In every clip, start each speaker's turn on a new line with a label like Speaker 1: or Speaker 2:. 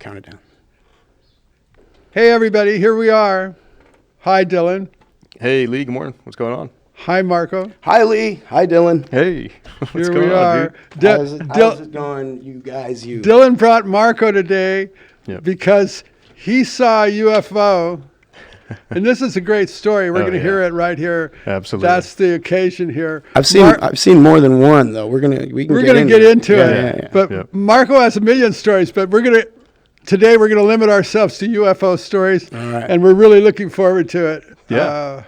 Speaker 1: count it down.
Speaker 2: Hey, everybody, here we are. Hi, Dylan.
Speaker 3: Hey, Lee, good morning. What's going on?
Speaker 2: Hi, Marco.
Speaker 1: Hi, Lee. Hi, Dylan.
Speaker 3: Hey, what's
Speaker 2: Here
Speaker 3: going
Speaker 2: we
Speaker 3: on,
Speaker 2: are.
Speaker 3: dude?
Speaker 1: How's it going, you guys?
Speaker 2: Dylan brought Marco today because he saw a UFO. And this is a great story. We're going to hear it right here.
Speaker 3: Absolutely.
Speaker 2: That's the occasion here.
Speaker 1: I've seen more than one though. We're gonna get into it.
Speaker 2: Yeah. But Marco has a million stories. But today we're gonna limit ourselves to UFO stories.
Speaker 1: All right.
Speaker 2: And we're really looking forward to it.
Speaker 3: Yeah.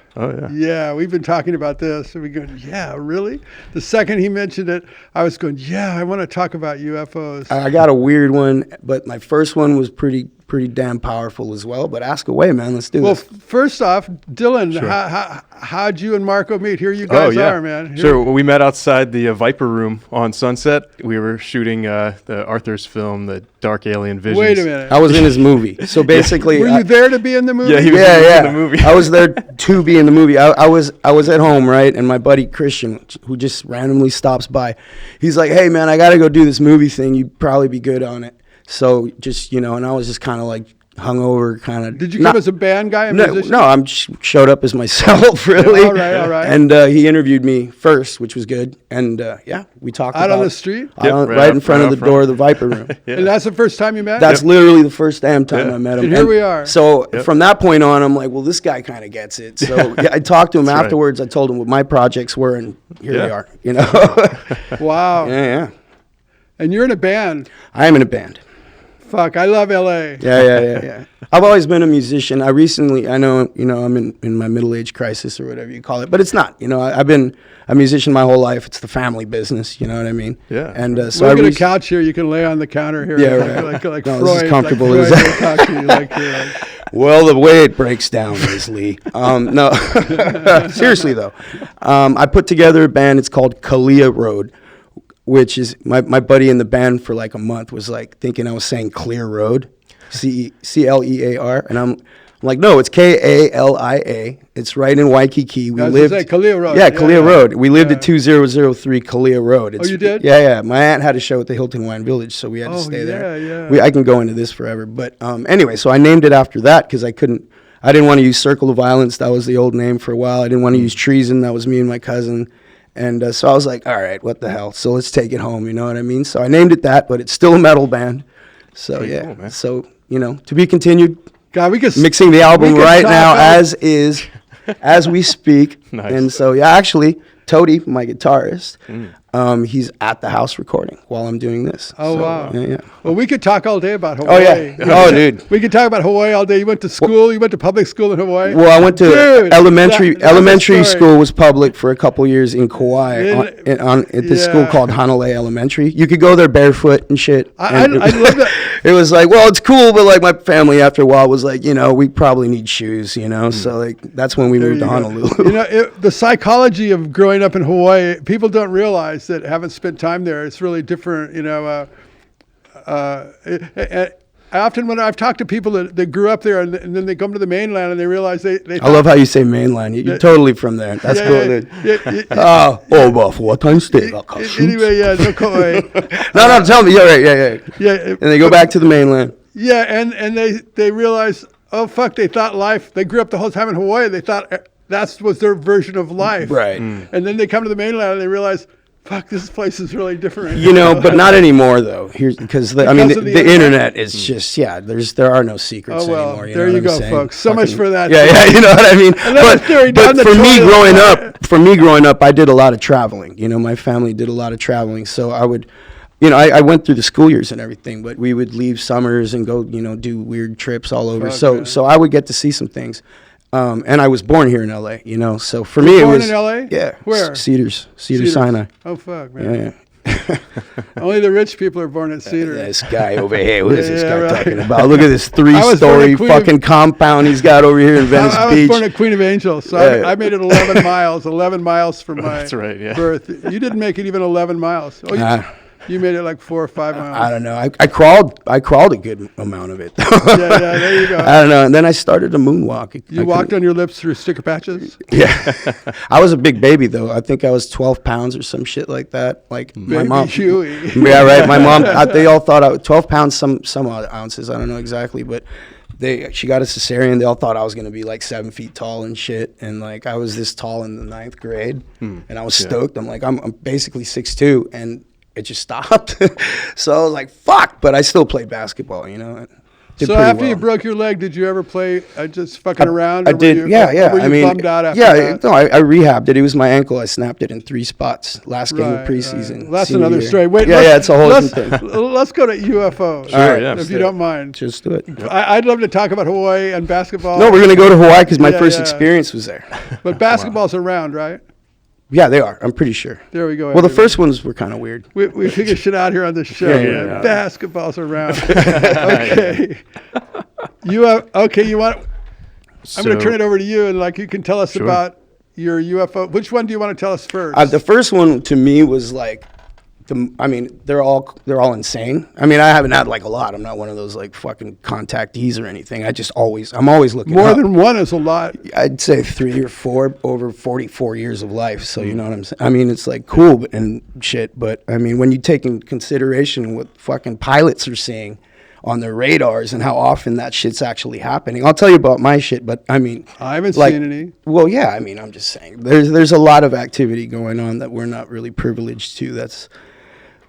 Speaker 2: Yeah, we've been talking about this. And we're going, yeah, really? The second he mentioned it, I was going, yeah, I want to talk about UFOs.
Speaker 1: I got a weird one, but my first one was pretty damn powerful as well. But ask away, man. Let's do this.
Speaker 2: Well, first off, Dylan, how'd you and Marco meet? Here you guys are, man.
Speaker 3: Sure. Well, we met outside the Viper Room on Sunset. We were shooting the Arthur's film, The Dark Alien Visions.
Speaker 2: Wait a minute.
Speaker 1: I was in his movie. So basically,
Speaker 2: were you there to be in the movie?
Speaker 3: Yeah, he was in the movie.
Speaker 1: I was there to be in the movie. I was at home, right? And my buddy Christian, who just randomly stops by, he's like, "Hey, man, I got to go do this movie thing. You'd probably be good on it." So just, and I was just kind of like hungover, kind of.
Speaker 2: Did you come as a band guy?
Speaker 1: No, I showed up as myself, really.
Speaker 2: All right.
Speaker 1: And he interviewed me first, which was good. And we talked
Speaker 2: out on the street,
Speaker 1: right in front of the door of the Viper Room.
Speaker 2: And that's the first time you met?
Speaker 1: That's literally the first damn time I met him.
Speaker 2: And here we are.
Speaker 1: So from that point on, I'm like, well, this guy kind of gets it. So I talked to him afterwards. I told him what my projects were, and here we are.
Speaker 2: Wow.
Speaker 1: Yeah.
Speaker 2: And you're in a band.
Speaker 1: I am in a band.
Speaker 2: Fuck, I love LA.
Speaker 1: Yeah. I've always been a musician. I know, I'm in my middle age crisis or whatever you call it, but it's not. I've been a musician my whole life. It's the family business. You know what I mean?
Speaker 3: Yeah.
Speaker 1: And so
Speaker 2: we're going to couch here. You can lay on the counter here.
Speaker 1: Yeah, right.
Speaker 2: Like
Speaker 1: no,
Speaker 2: Freud.
Speaker 1: This is comfortable.
Speaker 2: Like Freud
Speaker 1: Well, the way it breaks down is, Lee. No, seriously though, I put together a band. It's called Kalia Road, which is my buddy in the band for like a month was like thinking I was saying Clear Road, Clear, and I'm like, no, it's Kalia. It's right in Waikiki. We lived
Speaker 2: Kalia Road.
Speaker 1: Yeah, Kalia Road. We lived at 2003 Kalia Road.
Speaker 2: You did?
Speaker 1: Yeah. My aunt had a show at the Hilton Hawaiian Village, so we had to stay there.
Speaker 2: Yeah.
Speaker 1: I can go into this forever, but anyway, so I named it after that because I didn't want to use Circle of Violence. That was the old name for a while. I didn't want to use Treason. That was me and my cousin. And so I was like, all right, what the hell? So let's take it home, you know what I mean? So I named it that, but it's still a metal band. So,
Speaker 3: cool,
Speaker 1: so, to be continued.
Speaker 2: God,
Speaker 1: mixing the album right now as we speak.
Speaker 3: Nice.
Speaker 1: And so, actually, Toady, my guitarist, he's at the house recording while I'm doing this.
Speaker 2: Oh,
Speaker 1: so,
Speaker 2: wow.
Speaker 1: Yeah.
Speaker 2: Well, we could talk all day about Hawaii.
Speaker 1: Oh, dude.
Speaker 2: We could talk about Hawaii all day. You went to school. You went to public school in Hawaii.
Speaker 1: Well, I went to elementary school was public for a couple years in Kauai at this school called Hanalei Elementary. You could go there barefoot and shit.
Speaker 2: I love that.
Speaker 1: It was like, well, it's cool, but like my family after a while was like, we probably need shoes, So like that's when we moved to Honolulu.
Speaker 2: The psychology of growing up in Hawaii, people don't realize that haven't spent time there. It's really different, often when I've talked to people that grew up there and then they come to the mainland and they realize they
Speaker 1: I love how you say mainland. You're totally from there. That's cool, dude.
Speaker 2: Anyway,
Speaker 1: no, tell me. Yeah. And they go back to the mainland.
Speaker 2: Yeah, and they realize, oh, fuck, they grew up the whole time in Hawaii. They thought that was their version of life.
Speaker 1: Right.
Speaker 2: And then they come to the mainland and they realize, fuck, this place is really different.
Speaker 1: But not anymore though. Because the internet is just there are no secrets anymore.
Speaker 2: There you go, folks. So much for that.
Speaker 1: Yeah, you know what I mean. But for me growing up, I did a lot of traveling. My family did a lot of traveling, so I would. I went through the school years and everything, but we would leave summers and go, do weird trips all over. So I would get to see some things. And I was born here in LA, so for me it was.
Speaker 2: Born in LA?
Speaker 1: Yeah.
Speaker 2: Where?
Speaker 1: Cedars Sinai.
Speaker 2: Oh, fuck, man.
Speaker 1: Yeah.
Speaker 2: Only the rich people are born at Cedars.
Speaker 1: This guy over here, what is this guy talking about? Look at this 3-story
Speaker 2: fucking
Speaker 1: compound he's got over here in Venice Beach.
Speaker 2: I was born at Queen of Angels, so I made it 11 miles from my
Speaker 3: That's right, yeah.
Speaker 2: birth. You didn't make it even 11 miles. Oh, You made it like 4 or 5 miles.
Speaker 1: I don't know. I crawled a good amount of it.
Speaker 2: Yeah, there you go.
Speaker 1: I don't know. And then I started to moonwalk.
Speaker 2: You walked on your lips through sticker patches?
Speaker 1: Yeah. I was a big baby, though. I think I was 12 pounds or some shit like that. Like, my
Speaker 2: Baby
Speaker 1: mom.
Speaker 2: Huey.
Speaker 1: Yeah, right. My mom, they all thought I was 12 pounds, some odd ounces. I don't know exactly, but she got a cesarean. They all thought I was going to be like 7 feet tall and shit. And like, I was this tall in the 9th grade and I was stoked. I'm like, I'm basically 6'2", and it just stopped. So I was like, fuck, but I still played basketball, you know.
Speaker 2: So after you broke your leg, did you ever play just fucking around?
Speaker 1: I did, yeah.
Speaker 2: Were you bummed out after that?
Speaker 1: No, I rehabbed it. It was my ankle. I snapped it in 3 spots last game of preseason.
Speaker 2: Right. That's
Speaker 1: senior
Speaker 2: another
Speaker 1: year.
Speaker 2: story. Wait,
Speaker 1: it's a whole different thing.
Speaker 2: Let's go to UFOs,
Speaker 3: Sure, yeah.
Speaker 2: if you don't mind.
Speaker 1: Just do it.
Speaker 2: I'd love to talk about Hawaii and basketball.
Speaker 1: No, we're going to go to Hawaii because my
Speaker 2: Yeah,
Speaker 1: first
Speaker 2: yeah.
Speaker 1: experience was there.
Speaker 2: But basketball's around, right?
Speaker 1: Yeah, they are. I'm pretty sure.
Speaker 2: There we go.
Speaker 1: Well, the
Speaker 2: everybody.
Speaker 1: first ones were kind of weird.
Speaker 2: We figure shit out here on this show.
Speaker 1: Yeah.
Speaker 2: Man. Basketball's around. Okay. You want? I'm going to turn it over to you, and like you can tell us about your UFO. Which one do you want to tell us first?
Speaker 1: The first one to me was like, they're all insane. I mean, I haven't had like a lot. I'm not one of those like fucking contactees or anything. I'm always looking
Speaker 2: More
Speaker 1: up.
Speaker 2: than one is a lot.
Speaker 1: I'd say 3 or 4 over 44 years of life. So you know what I'm saying? I mean, it's like cool and shit. But I mean, when you take in consideration what fucking pilots are seeing on their radars and how often that shit's actually happening. I'll tell you about my shit, but I mean,
Speaker 2: I haven't seen any.
Speaker 1: Well, yeah, I mean, I'm just saying there's a lot of activity going on that we're not really privileged to. That's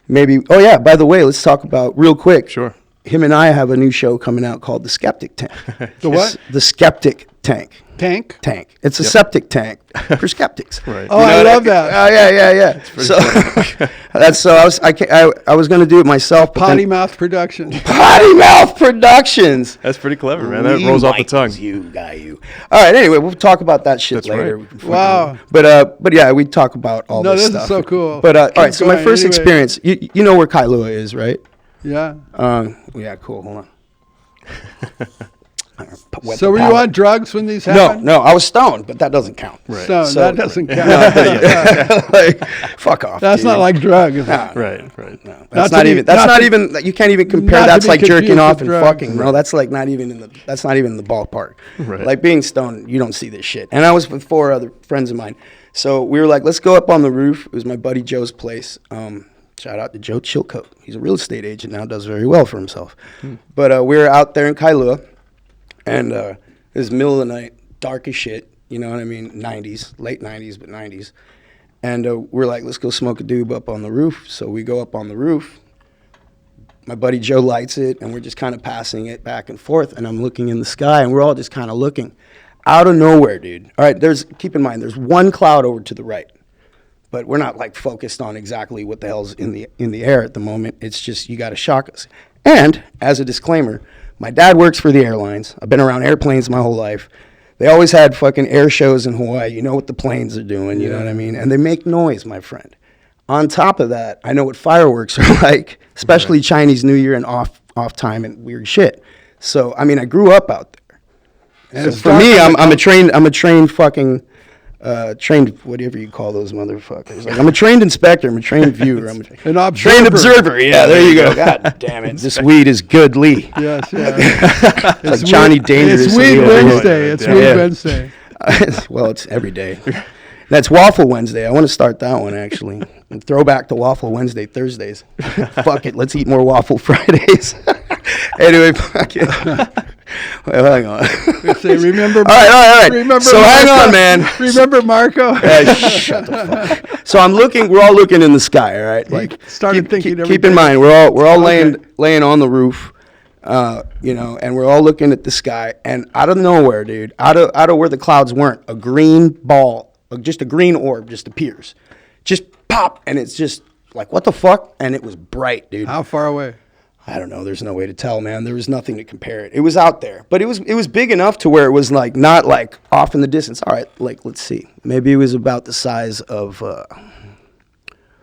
Speaker 1: maybe. Oh yeah, by the way, let's talk about real quick.
Speaker 3: Sure.
Speaker 1: Him and I have a new show coming out called The Skeptic Tank.
Speaker 2: The what?
Speaker 1: The Skeptic Tank.
Speaker 2: Tank?
Speaker 1: It's a septic tank for skeptics.
Speaker 3: Right.
Speaker 2: Oh, I love that.
Speaker 1: Oh yeah. So I was going to do it myself.
Speaker 2: Potty Mouth Productions.
Speaker 1: Potty Mouth Productions.
Speaker 3: That's pretty clever, man. That rolls off the tongue.
Speaker 1: You. All right. Anyway, we'll talk about that shit
Speaker 3: That's
Speaker 1: later.
Speaker 3: right.
Speaker 2: Wow.
Speaker 1: But yeah, we talk about all this
Speaker 2: this
Speaker 1: stuff.
Speaker 2: is so cool.
Speaker 1: But all
Speaker 2: Keep
Speaker 1: right. So my
Speaker 2: going.
Speaker 1: first
Speaker 2: Anyway.
Speaker 1: experience. You know where Kailua is, right?
Speaker 2: Yeah.
Speaker 1: Yeah. Cool. Hold on.
Speaker 2: So were you on drugs when these happened?
Speaker 1: No, I was stoned, but that doesn't count.
Speaker 3: Right.
Speaker 2: So that doesn't count.
Speaker 1: Like, fuck off.
Speaker 2: That's
Speaker 1: dude.
Speaker 2: not like drugs. Is it?
Speaker 1: Nah,
Speaker 3: Right.
Speaker 1: no, that's not even. You can't even compare.
Speaker 2: not to
Speaker 1: That's
Speaker 2: be
Speaker 1: like jerking
Speaker 2: confused
Speaker 1: off
Speaker 2: with
Speaker 1: and
Speaker 2: drugs.
Speaker 1: fucking. No, that's like not even in the. That's not even in the ballpark.
Speaker 3: Right.
Speaker 1: Like being stoned, you don't see this shit. And I was with 4 other friends of mine, so we were like, let's go up on the roof. It was my buddy Joe's place. Shout out to Joe Chilcote. He's a real estate agent now, does very well for himself. But we were out there in Kailua, and it was middle of the night, dark as shit. You know what I mean? 90s, late 90s, but 90s. And we're like, let's go smoke a doob up on the roof. So we go up on the roof. My buddy Joe lights it, and we're just kind of passing it back and forth. And I'm looking in the sky, and we're all just kind of looking. Out of nowhere, dude. All right, keep in mind, there's one cloud over to the right. But we're not like focused on exactly what the hell's in the air at the moment. It's just you got to shock us. And as a disclaimer, my dad works for the airlines. I've been around airplanes my whole life. They always had fucking air shows in Hawaii. You know what the planes are doing, you know what I mean? And they make noise, my friend. On top of that, I know what fireworks are like, especially Chinese New Year and off time and weird shit. So, I mean, I grew up out there. And so for me, I'm a trained fucking trained, whatever you call those motherfuckers. Like, I'm a trained inspector. I'm a trained viewer. I'm a
Speaker 2: An observer.
Speaker 1: trained observer. Yeah, there you go. God damn it. This weed is good, Lee.
Speaker 2: Yes, yeah.
Speaker 1: It's like Johnny Dangerous.
Speaker 2: It's Weed Wednesday. It's
Speaker 3: Yeah.
Speaker 2: Weed Wednesday.
Speaker 1: Well, it's every day. That's Waffle Wednesday. I want to start that one, actually. And throw back to Waffle Wednesday Thursdays. Fuck it. Let's eat more Waffle Fridays. Anyway, fuck it. Well, hang on.
Speaker 2: Say, remember?
Speaker 1: All right.
Speaker 2: Remember
Speaker 1: So hang
Speaker 2: Marco?
Speaker 1: on, man.
Speaker 2: Remember Marco?
Speaker 1: Shut the fuck. So we're all looking in the sky, all right? Like,
Speaker 2: started thinking every
Speaker 1: keep in
Speaker 2: day.
Speaker 1: mind, we're all
Speaker 2: Okay.
Speaker 1: laying on the roof, and we're all looking at the sky, and out of nowhere, dude, out of where the clouds weren't, a green ball, just a green orb just appears. Just pop, and it's just like, what the fuck? And it was bright, dude.
Speaker 2: How far away?
Speaker 1: I don't know. There's no way to tell, man. There was nothing to compare it. It was out there, but it was big enough to where it was like not like off in the distance. All right, like let's see. Maybe it was about the size of.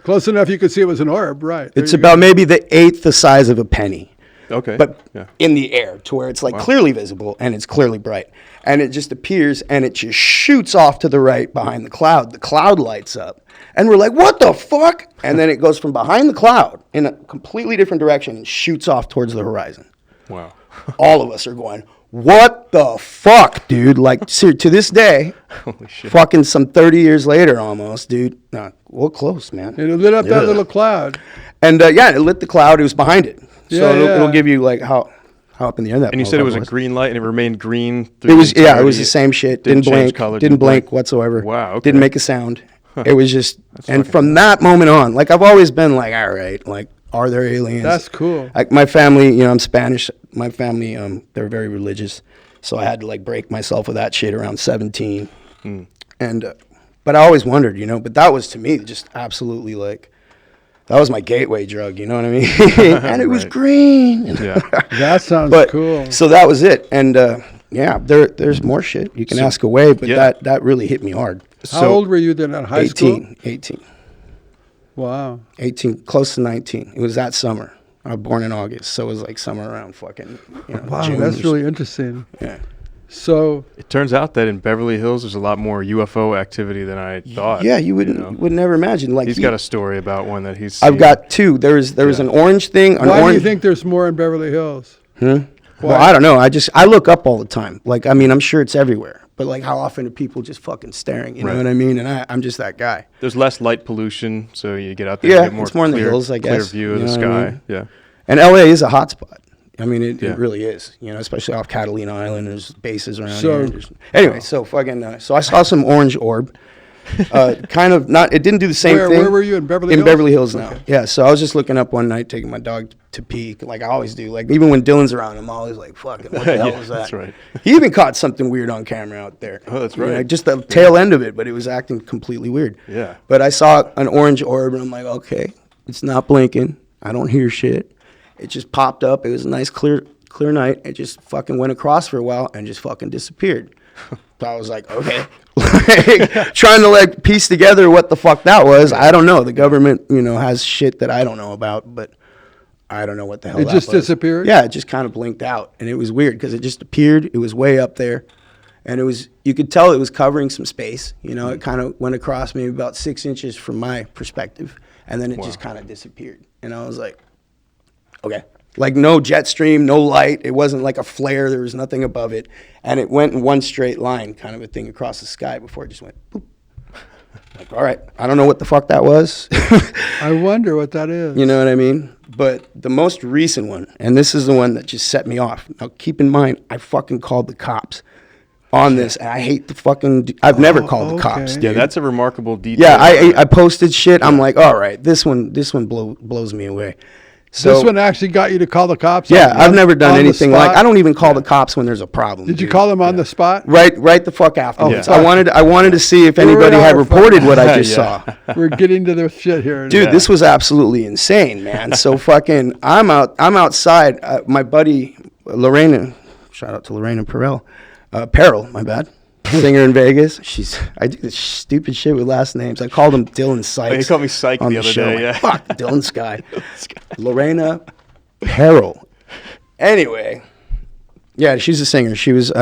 Speaker 2: Close enough you could see it was an orb, right? There
Speaker 1: It's
Speaker 2: you
Speaker 1: about maybe the eighth the size of a penny.
Speaker 3: Okay.
Speaker 1: But
Speaker 3: Yeah.
Speaker 1: in the air to where it's like clearly visible and it's clearly bright. And it just appears and it just shoots off to the right behind the cloud. The cloud lights up. And we're like, what the fuck? And then it goes from behind the cloud in a completely different direction and shoots off towards the horizon.
Speaker 3: Wow.
Speaker 1: All of us are going, what the fuck, dude? Like, to this day,
Speaker 3: Holy shit.
Speaker 1: fucking some 30 years later almost, dude. Nah, well, close, man.
Speaker 2: And it lit up that little cloud.
Speaker 1: And yeah, it lit the cloud. It was behind it. So
Speaker 2: Yeah,
Speaker 1: it'll give you like how up in the air that.
Speaker 3: And you said it was a
Speaker 1: motherfucker
Speaker 3: green light and it remained green
Speaker 1: It was
Speaker 3: the
Speaker 1: it was the
Speaker 3: entirety.
Speaker 1: same shit.
Speaker 3: Didn't
Speaker 1: Didn't
Speaker 3: change
Speaker 1: blink.
Speaker 3: color,
Speaker 1: Didn't
Speaker 3: didn't blink.
Speaker 1: blink whatsoever.
Speaker 3: Wow, okay.
Speaker 1: Didn't make a sound. It was just, and from that moment on, like I've always been like, all right, like, are there aliens?
Speaker 2: That's cool.
Speaker 1: Like my family, you know, I'm Spanish. My family, they're very religious, so I had to like break myself of that shit around 17. And, but I always wondered, you know. But that was to me just absolutely like, that was my gateway drug. You know what I mean? And it was
Speaker 3: Right.
Speaker 1: green.
Speaker 3: Yeah.
Speaker 2: That sounds
Speaker 1: But
Speaker 2: cool.
Speaker 1: so that was it. And yeah, there's more shit you can ask away, but
Speaker 3: yeah.
Speaker 1: that really hit me hard.
Speaker 2: How old were you then at high school?
Speaker 1: 18.
Speaker 2: Wow.
Speaker 1: 18, close to 19. It was that summer. I was born in August, so it was like somewhere around fucking, you know,
Speaker 2: Wow,
Speaker 1: June.
Speaker 2: that's really interesting.
Speaker 1: Yeah.
Speaker 2: So,
Speaker 3: It turns out that in Beverly Hills, there's a lot more UFO activity than I thought.
Speaker 1: Yeah, you wouldn't
Speaker 3: know?
Speaker 1: would never imagine. Like
Speaker 3: He's got a story about one that he's
Speaker 1: I've
Speaker 3: seen.
Speaker 1: got two. There was an orange thing. An
Speaker 2: why do
Speaker 1: orange,
Speaker 2: you think there's more in Beverly Hills?
Speaker 1: Well,
Speaker 2: Why?
Speaker 1: I don't know. I look up all the time. Like, I mean, I'm sure it's everywhere. But like, how often are people just fucking staring? You know
Speaker 3: Right.
Speaker 1: what I mean? And I'm just that guy.
Speaker 3: There's less light pollution, so you get out there
Speaker 1: Yeah,
Speaker 3: and get
Speaker 1: it's more in the
Speaker 3: clear,
Speaker 1: hills, I
Speaker 3: clear
Speaker 1: guess.
Speaker 3: view of
Speaker 1: You
Speaker 3: the
Speaker 1: know what I
Speaker 3: sky.
Speaker 1: mean?
Speaker 3: Yeah.
Speaker 1: And LA is a hotspot. I mean, it
Speaker 3: Yeah.
Speaker 1: really is. You know, especially off Catalina Island. There's bases around
Speaker 2: So-
Speaker 1: here. Anyway, so fucking. So I saw some orange orb. Kind of not. It didn't do the same thing.
Speaker 2: Where were you in Beverly Hills?
Speaker 1: In Beverly Hills now. Yeah. So I was just looking up one night, taking my dog to pee, like I always do. Like even when Dylan's around, I'm always like, "Fucking, what the hell
Speaker 3: Yeah,
Speaker 1: was that?"
Speaker 3: that's right.
Speaker 1: He even caught something weird on camera out there.
Speaker 3: Oh, that's
Speaker 1: You know,
Speaker 3: right.
Speaker 1: just the tail end of it, but it was acting completely weird.
Speaker 3: Yeah.
Speaker 1: But I saw an orange orb, and I'm like, okay, it's not blinking. I don't hear shit. It just popped up. It was a nice clear night. It just fucking went across for a while and just fucking disappeared. So I was like, okay. Like, trying to like piece together what the fuck that was. I don't know. The government, you know, has shit that I don't know about, but I don't know what the hell
Speaker 2: It
Speaker 1: that
Speaker 2: just
Speaker 1: was.
Speaker 2: disappeared?
Speaker 1: Yeah, it just kind of blinked out. And it was weird because it just appeared. It was way up there. And it was, you could tell it was covering some space. You know, it kind of went across maybe about 6 inches from my perspective. And then it just kind of disappeared. And I was like, okay. Like no jet stream, no light. It wasn't like a flare. There was nothing above it. And it went in one straight line kind of a thing across the sky before it just went boop. Like, all right, I don't know what the fuck that was.
Speaker 2: I wonder what that is.
Speaker 1: You know what I mean? But the most recent one, and this is the one that just set me off. Now, keep in mind, I fucking called the cops on this, and I hate the fucking. I've never called the cops.
Speaker 2: okay.
Speaker 1: Dude.
Speaker 3: Yeah, that's a remarkable detail.
Speaker 1: Yeah, I posted shit. I'm like, all right, this one blows me away. So
Speaker 2: This one actually got you to call the cops?
Speaker 1: yeah,
Speaker 2: on-
Speaker 1: I've never done
Speaker 2: on the
Speaker 1: anything like.
Speaker 2: spot?
Speaker 1: I don't even call the cops when there's a problem.
Speaker 2: Did you
Speaker 1: dude.
Speaker 2: call them on the spot?
Speaker 1: Right the fuck afterwards.
Speaker 2: Yeah.
Speaker 1: I wanted to see if
Speaker 2: We're
Speaker 1: anybody
Speaker 2: in
Speaker 1: had
Speaker 2: our
Speaker 1: reported what I just
Speaker 3: Yeah.
Speaker 1: saw.
Speaker 2: We're getting to the shit here.
Speaker 1: Dude,
Speaker 3: Yeah.
Speaker 1: this was absolutely insane, man. So fucking, I'm outside. My buddy Lorena, shout out to Lorena Perel, my bad, singer in Vegas. I do this stupid shit with last names. I called him Dylan Sykes.
Speaker 3: He called me Syke
Speaker 1: on
Speaker 3: the other
Speaker 1: show.
Speaker 3: day,
Speaker 1: I'm
Speaker 3: yeah.
Speaker 1: like, fuck, Dylan Sky. Lorena Perel. Anyway, yeah, she's a singer. She was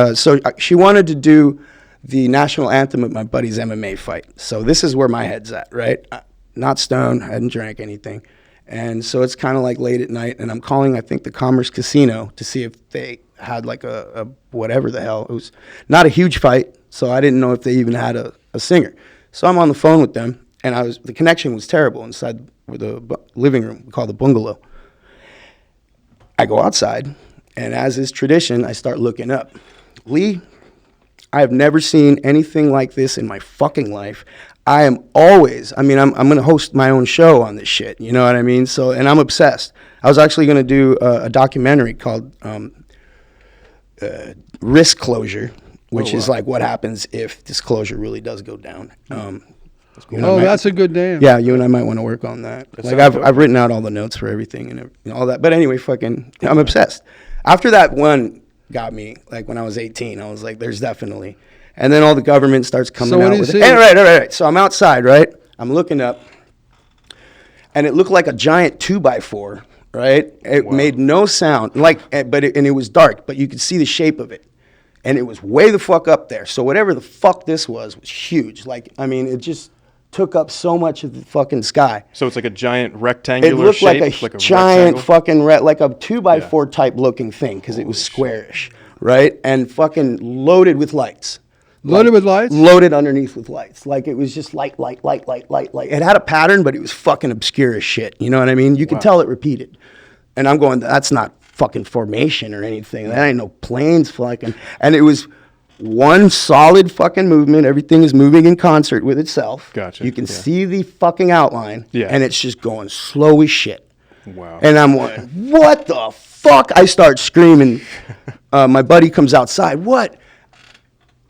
Speaker 1: she wanted to do the national anthem at my buddy's MMA fight. So this is where my head's at, right? Not stoned, hadn't drank anything. And so it's kind of like late at night, and I'm calling, I think, the Commerce Casino to see if they had like a whatever the hell. It was not a huge fight, so I didn't know if they even had a singer. So I'm on the phone with them, and the connection was terrible inside the living room, we call the bungalow. I go outside, and as is tradition, I start looking up. Lee, I have never seen anything like this in my fucking life. I'm going to host my own show on this shit. You know what I mean? So, and I'm obsessed. I was actually going to do a documentary called Risk Closure, which is like what happens if disclosure really does go down.
Speaker 2: That's a good name.
Speaker 1: Yeah, you and I might want to work on that. Like I've written out all the notes for everything and all that. But anyway, I'm obsessed. After that one got me, like when I was 18, I was like, there's definitely. And then all the government starts coming
Speaker 2: So what
Speaker 1: out
Speaker 2: do you
Speaker 1: with
Speaker 2: see?
Speaker 1: it. Right. So I'm outside, right? I'm looking up, and it looked like a giant 2x4 or right? It made no sound, and it was dark, but you could see the shape of it. And it was way the fuck up there. So whatever the fuck this was huge. Like, I mean, it just took up so much of the fucking sky.
Speaker 3: So it's like a giant rectangular
Speaker 1: shape. It looked
Speaker 3: shape,
Speaker 1: like a giant
Speaker 3: rectangle?
Speaker 1: fucking, like a 2x4 type looking thing, because it was squarish, right? And fucking loaded with lights.
Speaker 2: Loaded with lights?
Speaker 1: Loaded underneath with lights. Like, it was just light. It had a pattern, but it was fucking obscure as shit. You know what I mean? You could tell it repeated. And I'm going, that's not fucking formation or anything. That ain't no planes fucking. And it was one solid fucking movement. Everything is moving in concert with itself.
Speaker 3: Gotcha.
Speaker 1: You can see the fucking outline.
Speaker 3: Yeah.
Speaker 1: And it's just going slow as shit.
Speaker 3: Wow.
Speaker 1: And I'm going, what the fuck? I start screaming. My buddy comes outside. What?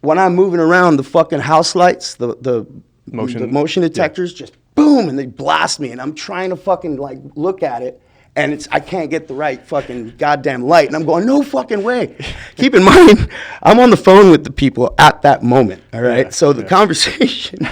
Speaker 1: When I'm moving around, the fucking house lights, the motion detectors, just boom, and they blast me. And I'm trying to fucking like look at it. And I can't get the right fucking goddamn light. And I'm going, no fucking way. Keep in mind, I'm on the phone with the people at that moment, all right?
Speaker 3: Yeah,
Speaker 1: so the conversation,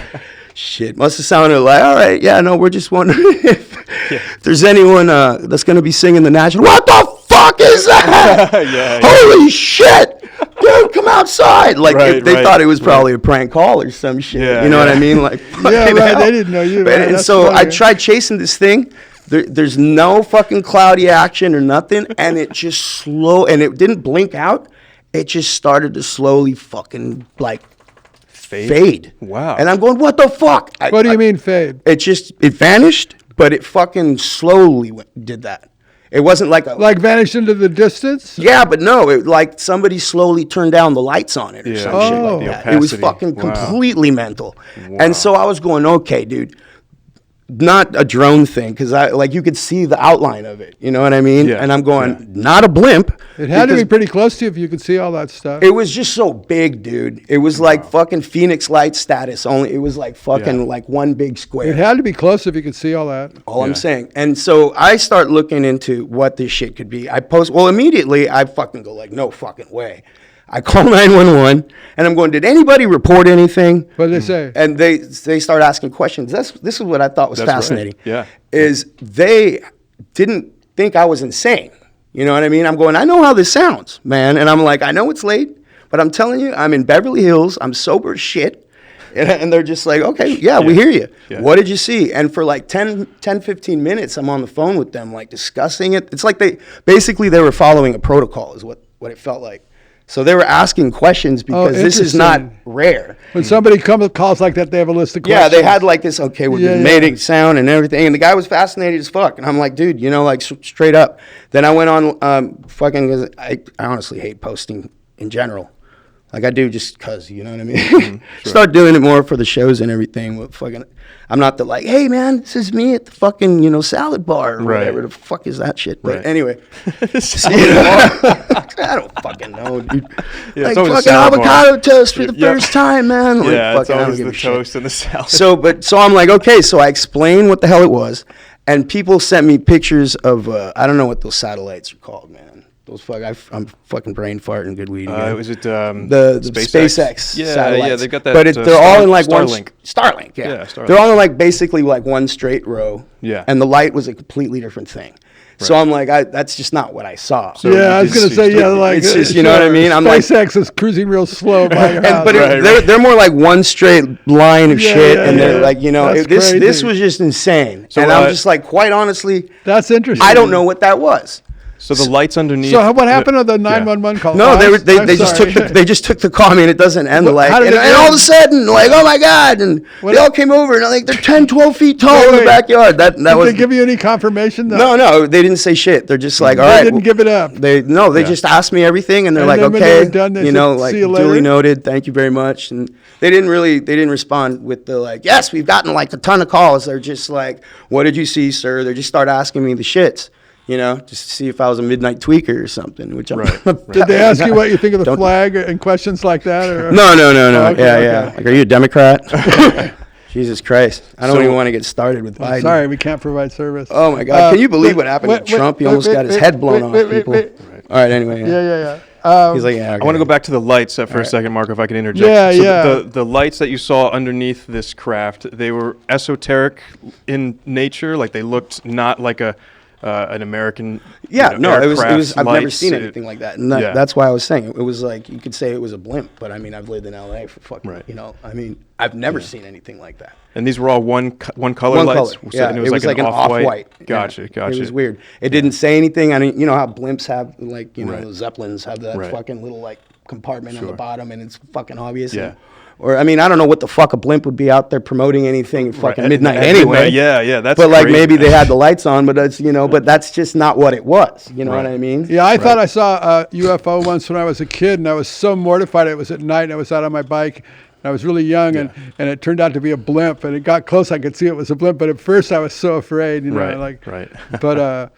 Speaker 1: shit, must have sounded like, all right, yeah, no, we're just wondering if there's anyone that's going to be singing the national. What the fuck is that? Holy shit. Dude, come outside. Like, they thought it was probably a prank call or some shit.
Speaker 3: Yeah,
Speaker 1: you know what I mean? Like,
Speaker 2: Yeah, right. They didn't know you. Man.
Speaker 1: And so I tried chasing this thing. There's no fucking cloudy action or nothing, and it just and it didn't blink out. It just started to slowly fucking like fade.
Speaker 3: Wow.
Speaker 1: And I'm going, what the fuck?
Speaker 2: What do you mean fade?
Speaker 1: It vanished, but it fucking slowly did that. It wasn't like
Speaker 2: like vanished into the distance?
Speaker 1: Yeah, but no, it like somebody slowly turned down the lights on it or some shit like that. It was fucking completely mental. Wow. And so I was going, okay, dude. Not a drone thing, because you could see the outline of it. You know what I mean?
Speaker 3: Yeah,
Speaker 1: and I'm going, not a blimp.
Speaker 2: It had to be pretty close to you if you could see all that stuff.
Speaker 1: It was just so big, dude. It was like fucking Phoenix Light status. Only it was like fucking like one big square.
Speaker 2: It had to be close if you could see all that.
Speaker 1: All I'm saying. And so I start looking into what this shit could be. Immediately I fucking go like, no fucking way. I call 911, and I'm going, did anybody report anything?
Speaker 2: What did they say?
Speaker 1: And they start asking questions. This is what I thought was fascinating.
Speaker 3: Right. Yeah.
Speaker 1: Is they didn't think I was insane. You know what I mean? I'm going, I know how this sounds, man. And I'm like, I know it's late, but I'm telling you, I'm in Beverly Hills. I'm sober as shit. And they're just like, okay, yeah, we hear you. Yeah. What did you see? And for like 10, 15 minutes, I'm on the phone with them, like discussing it. It's like they were following a protocol is what it felt like. So they were asking questions because this is not rare.
Speaker 2: When somebody calls like that, they have a list of questions.
Speaker 1: Yeah, they had like this, we're mating sound and everything. And the guy was fascinated as fuck. And I'm like, dude, like straight up. Then I went on because I honestly hate posting in general. Like I do just because, you know what I mean? Sure. Start doing it more for the shows and everything. But I'm not hey man, this is me at the fucking, salad bar or whatever the fuck is that shit. But anyway. I don't fucking know, dude.
Speaker 3: Yeah,
Speaker 1: like fucking avocado toast for the first time, man. Like,
Speaker 3: yeah, it's always
Speaker 1: the
Speaker 3: toast and the salad.
Speaker 1: So I'm like, okay, so I explain what the hell it was. And people sent me pictures of, I don't know what those satellites are called, man. Those I'm fucking brain farting good weed.
Speaker 3: Was it
Speaker 1: the SpaceX satellites?
Speaker 3: Yeah, they've got that.
Speaker 1: But they're all in like
Speaker 3: Starlink.
Speaker 1: Starlink, yeah.
Speaker 3: Starlink.
Speaker 1: They're all in like basically like one straight row.
Speaker 3: Yeah.
Speaker 1: And the light was a completely different thing. Right. So I'm like, that's just not what I saw.
Speaker 2: So I was going to say, like
Speaker 1: it's just, you know what I mean? I'm
Speaker 2: SpaceX is cruising real slow by your house.
Speaker 1: But they're more like one straight line of shit, and they're like, this was just insane. So, and I'm just like, quite honestly,
Speaker 2: that's interesting.
Speaker 1: I don't know what that was.
Speaker 3: So the lights underneath.
Speaker 2: So what happened on the 911 call?
Speaker 1: No, they just took the call. I mean, it doesn't end and all of a sudden, like, oh my god, and they all came over and like they're 10, 12 feet tall in the backyard. Did
Speaker 2: they give you any confirmation?
Speaker 1: No, they didn't say shit. They're just like, all right,
Speaker 2: they didn't give it up.
Speaker 1: They just asked me everything, and they're like, okay, duly noted, thank you very much. And they didn't respond with the like, yes, we've gotten like a ton of calls. They're just like, what did you see, sir? They just start asking me the shits. Just to see if I was a midnight tweaker or something. Which I'm
Speaker 2: Did they ask you what you think of the flag and questions like that? Or?
Speaker 1: No. Okay. Like, are you a Democrat? Jesus Christ. I don't even want to get started with Biden.
Speaker 2: Sorry, we can't provide service.
Speaker 1: Oh, my God. Can you believe what happened to Trump? He almost got his head blown off, people. All right, anyway.
Speaker 2: Yeah.
Speaker 1: He's like, yeah, okay.
Speaker 3: I want to go back to the lights for a second, Mark, if I can interject. The lights that you saw underneath this craft, they were esoteric in nature. Like they looked not like a an American.
Speaker 1: Yeah, no, it was.
Speaker 3: aircraft
Speaker 1: I've never
Speaker 3: lights.
Speaker 1: seen anything like that, and
Speaker 3: Yeah.
Speaker 1: that's why I was saying it was like you could say it was a blimp, but I mean I've lived in LA for fucking,
Speaker 3: Right.
Speaker 1: I mean I've never seen anything like that.
Speaker 3: And these were all one color
Speaker 1: One
Speaker 3: lights.
Speaker 1: color,
Speaker 3: So-
Speaker 1: yeah,
Speaker 3: and
Speaker 1: it was like an off-white.
Speaker 3: Gotcha,
Speaker 1: Yeah.
Speaker 3: gotcha.
Speaker 1: It was weird. It didn't say anything. I mean, you know how blimps have like
Speaker 3: Right.
Speaker 1: the Zeppelins have that
Speaker 3: Right.
Speaker 1: fucking little like compartment on the
Speaker 3: Sure.
Speaker 1: bottom, and it's fucking obvious.
Speaker 3: Yeah.
Speaker 1: And- or I mean I don't know what the fuck a blimp would be out there promoting anything at fucking
Speaker 3: Right.
Speaker 1: midnight
Speaker 3: At
Speaker 1: anyway.
Speaker 3: midnight, yeah, that's.
Speaker 1: But like
Speaker 3: crazy,
Speaker 1: maybe they
Speaker 3: man.
Speaker 1: had the lights on, but that's but that's just not what it was. You know what
Speaker 3: Right.
Speaker 1: I mean?
Speaker 2: Yeah, I thought I saw a UFO once when I was a kid, and I was so mortified. It was at night, and I was out on my bike. And I was really young, and it turned out to be a blimp. And it got close; I could see it was a blimp. But at first, I was so afraid,
Speaker 3: Right.
Speaker 2: But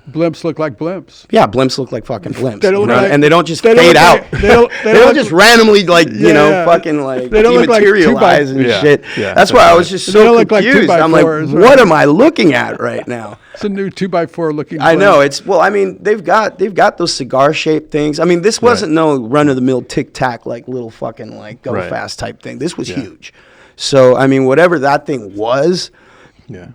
Speaker 2: blimps look like blimps.
Speaker 1: Yeah, blimps look like fucking blimps.
Speaker 2: They don't
Speaker 1: you
Speaker 2: look
Speaker 1: know?
Speaker 2: like-
Speaker 1: and they don't just
Speaker 2: they don't
Speaker 1: fade
Speaker 2: look
Speaker 1: out.
Speaker 2: like- they don't look-
Speaker 1: just randomly like
Speaker 2: Yeah.
Speaker 1: fucking like
Speaker 2: They don't look like
Speaker 1: dematerialize
Speaker 2: 2x
Speaker 1: and
Speaker 3: Yeah.
Speaker 1: shit.
Speaker 3: Yeah,
Speaker 1: That's why I was just
Speaker 2: They
Speaker 1: so
Speaker 2: don't look like
Speaker 1: confused. I'm like,
Speaker 2: 2x4s,
Speaker 1: what
Speaker 2: right?
Speaker 1: am I looking at right now?
Speaker 2: It's a new 2x4 looking.
Speaker 1: I know
Speaker 2: blimp.
Speaker 1: it's I mean they've got those cigar shaped things. I mean this wasn't no run of the mill tic tac like little fucking like go
Speaker 3: Right.
Speaker 1: fast type thing. This was huge. So I mean whatever that thing was,
Speaker 3: Yeah.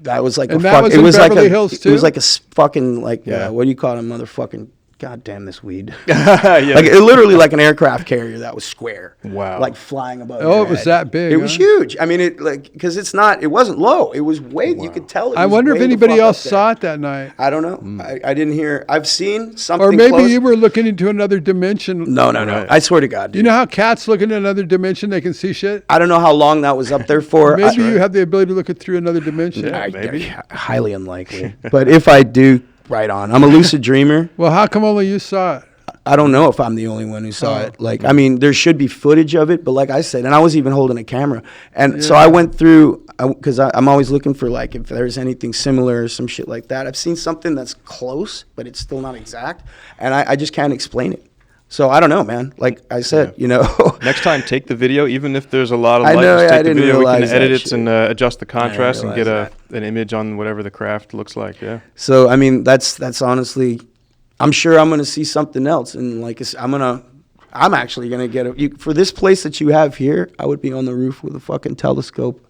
Speaker 1: that was like
Speaker 2: And
Speaker 1: a
Speaker 2: that
Speaker 1: fuck.
Speaker 2: was
Speaker 1: It
Speaker 2: in
Speaker 1: was like
Speaker 2: Beverly
Speaker 1: a.
Speaker 2: Hills,
Speaker 1: It
Speaker 2: too?
Speaker 1: was like a fucking like
Speaker 3: Yeah.
Speaker 1: what do you call it, a motherfucking. God damn this weed.
Speaker 3: Yeah.
Speaker 1: Like it literally like an aircraft carrier that was square.
Speaker 3: Wow.
Speaker 1: Like flying above.
Speaker 2: Oh,
Speaker 1: your
Speaker 2: it was
Speaker 1: head.
Speaker 2: that big,
Speaker 1: It was
Speaker 2: huh?
Speaker 1: huge. I mean, it because it wasn't low. It was way. You could tell. It
Speaker 2: I
Speaker 1: was
Speaker 2: wonder if
Speaker 1: way the
Speaker 2: anybody
Speaker 1: fuck up
Speaker 2: else
Speaker 1: there.
Speaker 2: saw it that night,
Speaker 1: I don't know. I didn't hear. I've seen something.
Speaker 2: or maybe
Speaker 1: close.
Speaker 2: you were looking into another dimension.
Speaker 1: No.
Speaker 3: Right.
Speaker 1: I swear to God. Dude.
Speaker 2: You know how cats look into another dimension? They can see shit.
Speaker 1: I don't know how long that was up there for.
Speaker 2: Maybe you have the ability to look it through another dimension.
Speaker 3: maybe.
Speaker 1: Highly unlikely. But if I do, right on. I'm a lucid dreamer.
Speaker 2: Well, how come only you saw it?
Speaker 1: I don't know if I'm the only one who saw
Speaker 2: Oh.
Speaker 1: it. Like, I mean, there should be footage of it, but like I said, and I was even holding a camera. And so I went through, because I'm always looking for like, if there's anything similar or some shit like that. I've seen something that's close, but it's still not exact. And I just can't explain it. So I don't know, man. Like I said,
Speaker 3: Next time, take the video, even if there's a lot of
Speaker 1: I
Speaker 3: light.
Speaker 1: know,
Speaker 3: Just
Speaker 1: yeah,
Speaker 3: take
Speaker 1: I
Speaker 3: the
Speaker 1: didn't
Speaker 3: video. We can
Speaker 1: realize
Speaker 3: edit
Speaker 1: that
Speaker 3: it
Speaker 1: shit.
Speaker 3: and adjust the contrast and get
Speaker 1: realize
Speaker 3: an image on whatever the craft looks like. Yeah.
Speaker 1: So, I mean, that's honestly, I'm sure I'm going to see something else. And like, I'm actually going to get for this place that you have here, I would be on the roof with a fucking telescope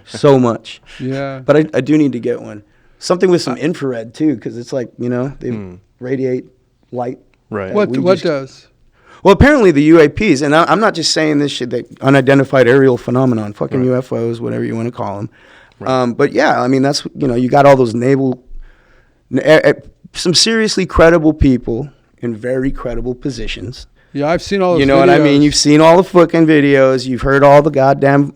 Speaker 1: so much.
Speaker 2: Yeah.
Speaker 1: But I do need to get one. Something with some infrared too, because it's like, they radiate light.
Speaker 3: Right.
Speaker 2: What
Speaker 1: we
Speaker 2: what
Speaker 1: just-
Speaker 2: does?
Speaker 1: Well, apparently the UAPs, and I'm not just saying this shit, that unidentified aerial phenomenon, fucking UFOs, whatever you want to call them. But yeah, I mean, that's, you got all those some seriously credible people in very credible positions.
Speaker 2: Yeah, I've seen all those
Speaker 1: You know what I mean?
Speaker 2: videos.
Speaker 1: You've seen all the fucking videos. You've heard all the goddamn,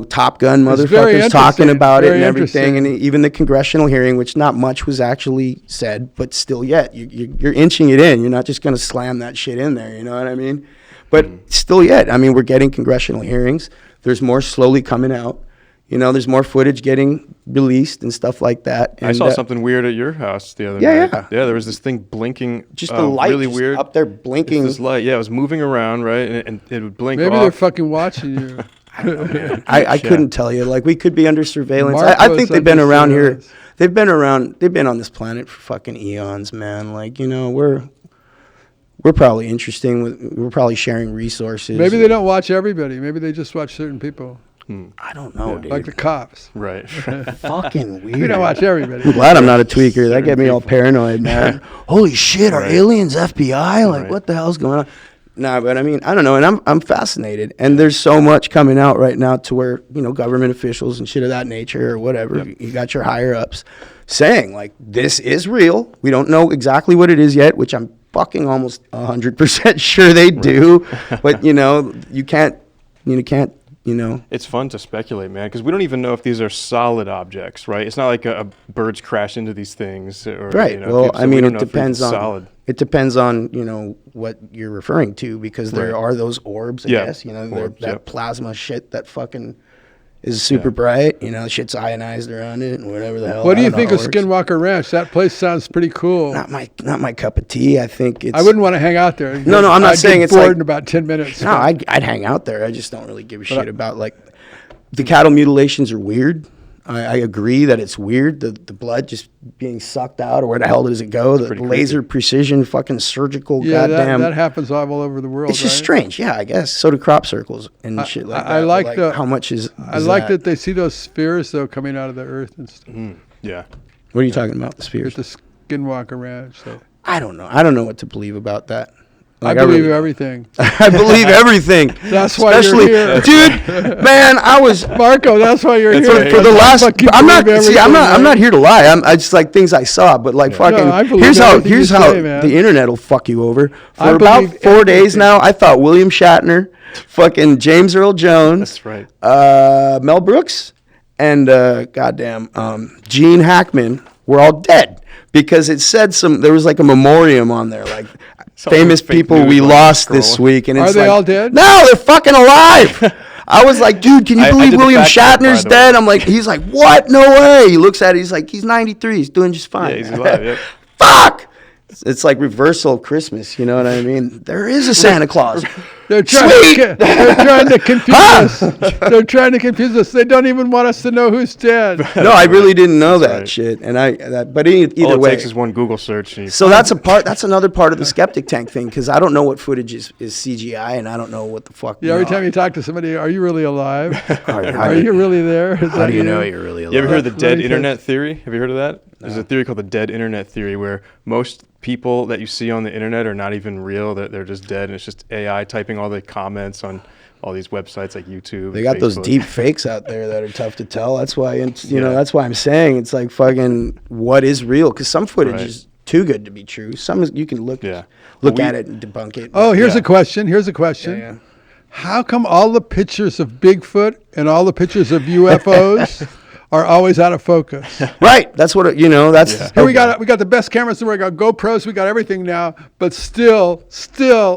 Speaker 1: Top Gun
Speaker 2: It's very
Speaker 1: motherfuckers talking
Speaker 2: interesting.
Speaker 1: about it
Speaker 2: Very
Speaker 1: and everything. And
Speaker 2: interesting.
Speaker 1: even the congressional hearing, which not much was actually said, but still yet. You're inching it in. You're not just going to slam that shit in there. You know what I mean? But still yet. I mean, we're getting congressional hearings. There's more slowly coming out. There's more footage getting released and stuff like that.
Speaker 3: I
Speaker 1: And,
Speaker 3: saw something weird at your house the other
Speaker 1: Yeah,
Speaker 3: night.
Speaker 1: yeah.
Speaker 3: There was this thing blinking.
Speaker 1: Just the light
Speaker 3: really
Speaker 1: just
Speaker 3: weird.
Speaker 1: up there blinking.
Speaker 3: This light, yeah, it was moving around, right? And it would blink
Speaker 2: Maybe
Speaker 3: off.
Speaker 2: they're fucking watching you.
Speaker 1: I couldn't tell you. Like, we could be under surveillance.
Speaker 2: Mark
Speaker 1: I
Speaker 2: was
Speaker 1: think they've been
Speaker 2: under
Speaker 1: around here.
Speaker 2: surveillance.
Speaker 1: They've been around. They've been on this planet for fucking eons, man. Like, we're probably interesting. We're probably sharing resources.
Speaker 2: Maybe they don't watch everybody. Maybe they just watch certain people,
Speaker 1: I don't know, dude.
Speaker 2: like the cops.
Speaker 3: Right.
Speaker 1: fucking weird.
Speaker 2: We don't watch everybody.
Speaker 1: I'm glad I'm not a tweaker. That get me all paranoid, man. Holy shit, are
Speaker 3: Right.
Speaker 1: aliens FBI? Like,
Speaker 3: Right.
Speaker 1: what the hell's going on? Nah, but I mean, I don't know, and I'm fascinated. And there's so much coming out right now to where, government officials and shit of that nature or whatever, you got your higher ups saying, like, this is real. We don't know exactly what it is yet, which I'm fucking almost 100% sure they do. But, you can't.
Speaker 3: It's fun to speculate, man, because we don't even know if these are solid objects, right? It's not like a birds crash into these things, or
Speaker 1: Right.
Speaker 3: so
Speaker 1: Well, I
Speaker 3: we
Speaker 1: mean,
Speaker 3: don't
Speaker 1: it
Speaker 3: know if it's
Speaker 1: depends on
Speaker 3: solid.
Speaker 1: it depends on what you're referring to, because there
Speaker 3: Right.
Speaker 1: are those orbs. I
Speaker 3: Yeah.
Speaker 1: guess they're
Speaker 3: Orbs,
Speaker 1: that
Speaker 3: yep.
Speaker 1: plasma shit that fucking is super bright. Shit's ionized around it and whatever the hell.
Speaker 2: What do
Speaker 1: I
Speaker 2: you
Speaker 1: don't know
Speaker 2: think
Speaker 1: how
Speaker 2: of
Speaker 1: it works.
Speaker 2: Skinwalker Ranch? That place sounds pretty cool.
Speaker 1: Not my cup of tea. I think it's.
Speaker 2: I wouldn't want to hang out there.
Speaker 1: No, I'm not
Speaker 2: I'd
Speaker 1: saying
Speaker 2: get
Speaker 1: it's
Speaker 2: bored
Speaker 1: like-
Speaker 2: in about 10 minutes.
Speaker 1: No, I'd hang out there. I just don't really give a shit about like the cattle mutilations are weird. I agree that it's weird. The blood just being sucked out, or where the hell does it go? The
Speaker 3: pretty
Speaker 1: laser precision, fucking surgical,
Speaker 2: Yeah,
Speaker 1: goddamn.
Speaker 2: that happens all over the world.
Speaker 1: It's just
Speaker 2: right?
Speaker 1: strange, yeah. I guess so do crop circles and shit like that.
Speaker 2: I
Speaker 1: but,
Speaker 2: like the-
Speaker 1: how much is
Speaker 2: I like that they see those spheres though coming out of the earth and stuff.
Speaker 3: Yeah.
Speaker 1: What are you talking about? The
Speaker 2: At
Speaker 1: spheres?
Speaker 2: the Skinwalker Ranch. So.
Speaker 1: I don't know. I don't know what to believe about that.
Speaker 2: I
Speaker 1: Like,
Speaker 2: believe
Speaker 1: really-
Speaker 2: everything.
Speaker 1: I believe everything.
Speaker 2: That's why
Speaker 1: Especially,
Speaker 2: you're here.
Speaker 1: dude. Man, I was
Speaker 2: Marco, that's why you're
Speaker 3: That's
Speaker 2: here.
Speaker 3: right.
Speaker 1: for the last.
Speaker 2: Fuck, you
Speaker 1: I'm not.
Speaker 2: believe
Speaker 1: See, I'm
Speaker 2: everything,
Speaker 1: not. I'm
Speaker 2: man.
Speaker 1: not here to lie. I just like things I saw. But like fucking.
Speaker 2: No, I believe
Speaker 1: here's how.
Speaker 2: everything
Speaker 1: Here's
Speaker 2: you
Speaker 1: how
Speaker 2: say, man.
Speaker 1: the internet will fuck you over. For
Speaker 2: I
Speaker 1: about
Speaker 2: believe
Speaker 1: 4 days
Speaker 2: everything.
Speaker 1: now, I thought William Shatner, fucking James Earl Jones,
Speaker 3: That's right.
Speaker 1: Mel Brooks, and goddamn Gene Hackman were all dead because it said there was like a memoriam on there, like famous
Speaker 3: fake
Speaker 1: people
Speaker 3: news
Speaker 1: we
Speaker 3: when
Speaker 1: lost
Speaker 3: you
Speaker 1: this
Speaker 3: scroll.
Speaker 1: week. And
Speaker 2: Are
Speaker 1: it's
Speaker 2: they
Speaker 1: like,
Speaker 2: all dead?
Speaker 1: No, they're fucking alive. I was like, dude, can you
Speaker 3: I
Speaker 1: believe
Speaker 3: did the
Speaker 1: William
Speaker 3: fact check, by
Speaker 1: Shatner's
Speaker 3: the
Speaker 1: dead?
Speaker 3: way.
Speaker 1: I'm like, he's like, what? No way. He looks at it. He's like, he's 93. He's doing just fine.
Speaker 3: Yeah, he's alive. Yep.
Speaker 1: Fuck. It's like reversal of Christmas. You know what I mean? There is a Santa Claus.
Speaker 2: They're trying,
Speaker 1: Sweet!
Speaker 2: they're trying to confuse us. They're trying to confuse us. They don't even want us to know who's dead.
Speaker 1: No, I really didn't know
Speaker 3: That's
Speaker 1: that
Speaker 3: right.
Speaker 1: shit. And but either
Speaker 3: All it
Speaker 1: way.
Speaker 3: takes is one Google search. And you
Speaker 1: So that's another part of the skeptic tank thing, because I don't know what footage is CGI, and I don't know what the fuck.
Speaker 2: Yeah, every time you talk to somebody, are you really alive?
Speaker 1: How
Speaker 2: Are you really there? Is
Speaker 1: how
Speaker 2: that
Speaker 1: do you know you're really alive?
Speaker 3: You ever heard of the dead
Speaker 2: Really
Speaker 3: internet theory? Have you heard of that? There's a theory called the dead internet theory where most people that you see on the internet are not even real. They're just dead, and it's just AI typing all the comments on all these websites like YouTube.
Speaker 1: They got those
Speaker 3: Facebook.
Speaker 1: deep fakes out there that are tough to tell. That's why, you know,
Speaker 3: Yeah.
Speaker 1: that's why I'm saying it's like fucking what is real, because some footage
Speaker 3: Right.
Speaker 1: is too good to be true. Some you can look
Speaker 3: Yeah.
Speaker 1: look
Speaker 3: We-
Speaker 1: at it and debunk it.
Speaker 2: Oh, here's
Speaker 3: Yeah.
Speaker 2: a question. Here's a question.
Speaker 1: Yeah.
Speaker 2: How come all the pictures of Bigfoot and all the pictures of UFOs are always out of focus?
Speaker 1: Right. That's what you know. That's
Speaker 3: Yeah.
Speaker 2: Here we got the best cameras in the world. We got GoPros. We got everything now, but still,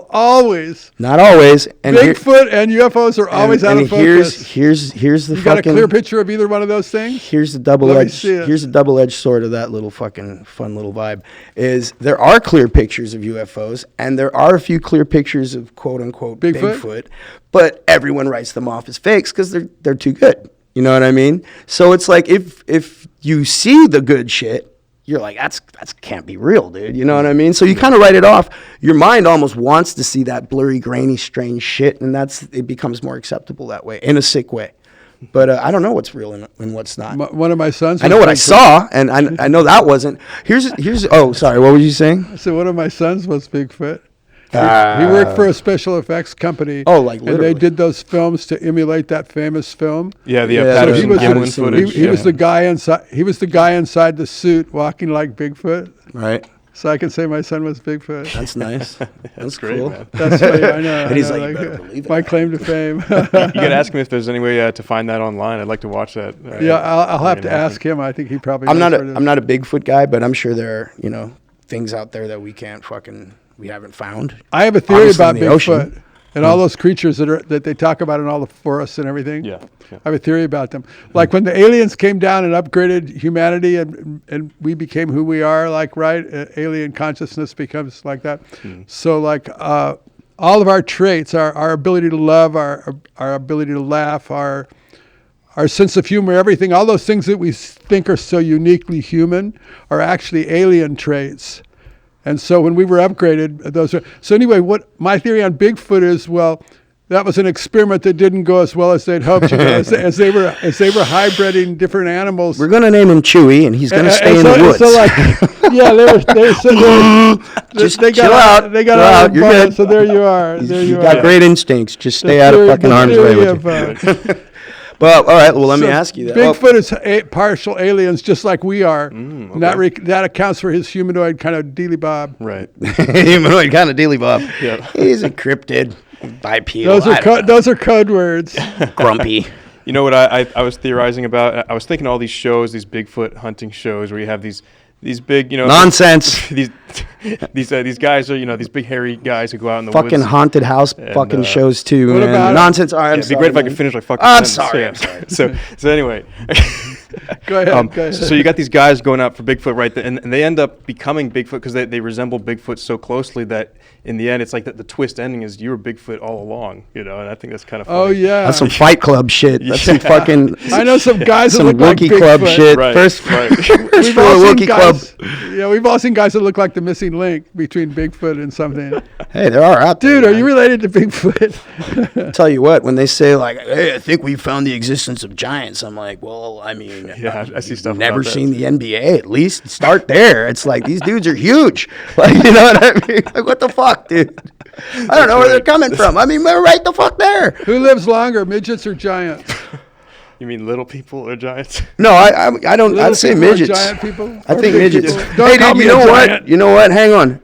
Speaker 2: always
Speaker 1: not always. And here-
Speaker 2: Bigfoot and UFOs are always out of focus.
Speaker 1: Here's the
Speaker 2: You got a
Speaker 1: fucking
Speaker 2: clear picture of either one of those things?
Speaker 1: here's the double
Speaker 2: Let me
Speaker 1: edged
Speaker 2: see it.
Speaker 1: here's the double edged sword of that little fucking fun little vibe is there are clear pictures of UFOs and there are a few clear pictures of quote unquote
Speaker 2: Bigfoot?
Speaker 1: Bigfoot, but everyone writes them off as fakes because they're too good. You know what I mean? So it's like if you see the good shit, you're like, that's can't be real, dude. You know what I mean? So you kind of write it off. Your mind almost wants to see that blurry, grainy, strange shit, and it becomes more acceptable that way, in a sick way. But I don't know what's real and what's not.
Speaker 2: One of my sons.
Speaker 1: I know
Speaker 2: was
Speaker 1: what I
Speaker 2: Bigfoot.
Speaker 1: saw, and I know that wasn't. Here's. Oh, sorry. What were you saying?
Speaker 2: So one of my sons was Bigfoot. He worked for a special effects company.
Speaker 1: Oh, like
Speaker 2: and they
Speaker 1: literally.
Speaker 2: did those films to emulate that famous film.
Speaker 3: Yeah, the
Speaker 1: Yeah, so
Speaker 3: Patterson
Speaker 1: he was-
Speaker 3: Gimlin
Speaker 1: he-
Speaker 3: footage.
Speaker 2: He was
Speaker 3: yeah.
Speaker 2: the guy inside. He was the guy inside the suit, walking like Bigfoot.
Speaker 1: Right.
Speaker 2: So I can say my son was Bigfoot.
Speaker 1: That's nice. That's
Speaker 3: great,
Speaker 1: cool.
Speaker 3: man.
Speaker 2: That's what I know.
Speaker 1: And he's
Speaker 2: I know,
Speaker 1: like, you better believe it.
Speaker 2: my claim to fame.
Speaker 3: You gotta ask him if there's any way to find that online. I'd like to watch that.
Speaker 2: Yeah, I'll have to
Speaker 3: reenactment.
Speaker 2: ask him. I think he probably.
Speaker 1: I'm
Speaker 2: knows
Speaker 1: not
Speaker 2: where it is.
Speaker 1: I'm not a Bigfoot guy, but I'm sure there are things out there that we haven't found.
Speaker 2: I have a theory
Speaker 1: Obviously
Speaker 2: about
Speaker 1: in the ocean.
Speaker 2: Bigfoot and all those creatures that they talk about in all the forests and everything.
Speaker 3: Yeah.
Speaker 2: I have a theory about them. Like when the aliens came down and upgraded humanity and we became who we are, like, right? Alien consciousness becomes like that. So like all of our traits, our ability to love, our ability to laugh, our sense of humor, everything, all those things that we think are so uniquely human are actually alien traits. And so when we were upgraded, so anyway, what my theory on Bigfoot is, well, that was an experiment that didn't go as well as they'd hoped. As they were hybriding different animals.
Speaker 1: We're gonna name him Chewy, and he's gonna stay in the woods.
Speaker 2: So like, yeah,
Speaker 1: Just
Speaker 2: they
Speaker 1: chill
Speaker 2: got
Speaker 1: out.
Speaker 2: They got
Speaker 1: Chill
Speaker 2: out.
Speaker 1: out. You're good.
Speaker 2: So there you are. There
Speaker 1: You
Speaker 2: you
Speaker 1: got
Speaker 2: are.
Speaker 1: great instincts. Just stay
Speaker 2: The
Speaker 1: out of
Speaker 2: theory-
Speaker 1: fucking
Speaker 2: the
Speaker 1: harm's way
Speaker 2: theory
Speaker 1: with you.
Speaker 2: of,
Speaker 1: Well, all right. Well, let me
Speaker 2: so
Speaker 1: ask you that. Oh,
Speaker 2: Bigfoot is partial aliens, just like we are. And that accounts for his humanoid kind of dealy bob.
Speaker 3: Right.
Speaker 1: humanoid kind of dealy bob.
Speaker 3: Yeah.
Speaker 1: He's a cryptid, bipedal.
Speaker 2: Those are code words.
Speaker 1: grumpy.
Speaker 3: You know what I was theorizing about? I was thinking all these shows, these Bigfoot hunting shows, where you have these big,
Speaker 1: Nonsense.
Speaker 3: these guys are these big hairy guys who go out in the
Speaker 1: Fucking
Speaker 3: woods.
Speaker 1: haunted house
Speaker 3: And,
Speaker 1: fucking shows too,
Speaker 2: what
Speaker 1: man.
Speaker 2: about it?
Speaker 1: Nonsense. All right, I'm
Speaker 3: It'd be
Speaker 1: sorry,
Speaker 3: great if I
Speaker 1: man.
Speaker 3: could finish my fucking
Speaker 1: I'm
Speaker 3: sentence.
Speaker 1: sorry, I'm
Speaker 3: So anyway.
Speaker 2: Go ahead. Go ahead.
Speaker 3: So you got these guys going out for Bigfoot, right? And they end up becoming Bigfoot because they resemble Bigfoot so closely that in the end, it's like the twist ending is you were Bigfoot all along, and I think that's kind of funny.
Speaker 2: Oh yeah.
Speaker 1: That's some Fight Club shit. That's some fucking.
Speaker 2: I know some guys that
Speaker 1: some
Speaker 2: look like
Speaker 1: Wookiee Club
Speaker 2: Bigfoot.
Speaker 1: shit.
Speaker 3: Right,
Speaker 1: First,
Speaker 3: right.
Speaker 2: We've all seen guys. Yeah, we've all seen guys that look like the missing link between Bigfoot and something.
Speaker 1: Hey, there are out there.
Speaker 2: Dude, are
Speaker 1: man.
Speaker 2: you related to Bigfoot?
Speaker 1: Tell you what, when they say like, "Hey, I think we found the existence of giants," I'm like, well, I mean,
Speaker 3: Yeah, I see stuff.
Speaker 1: never
Speaker 3: about
Speaker 1: seen
Speaker 3: that.
Speaker 1: the NBA. At least start there. It's like these dudes are huge. Like, you know what I mean? Like, what the fuck, dude? I don't know where they're coming from. I mean, we're right the fuck there.
Speaker 2: Who lives longer, midgets or giants?
Speaker 3: You mean little people or giants?
Speaker 1: No, I don't.
Speaker 2: Little
Speaker 1: I'd say
Speaker 2: people or
Speaker 1: midgets.
Speaker 2: giant people?
Speaker 1: I
Speaker 2: Or
Speaker 1: think
Speaker 2: big
Speaker 1: midgets.
Speaker 2: people? Don't
Speaker 1: Hey,
Speaker 2: call
Speaker 1: dude,
Speaker 2: me
Speaker 1: you
Speaker 2: a
Speaker 1: know what?
Speaker 2: giant.
Speaker 1: You know what? Hang on.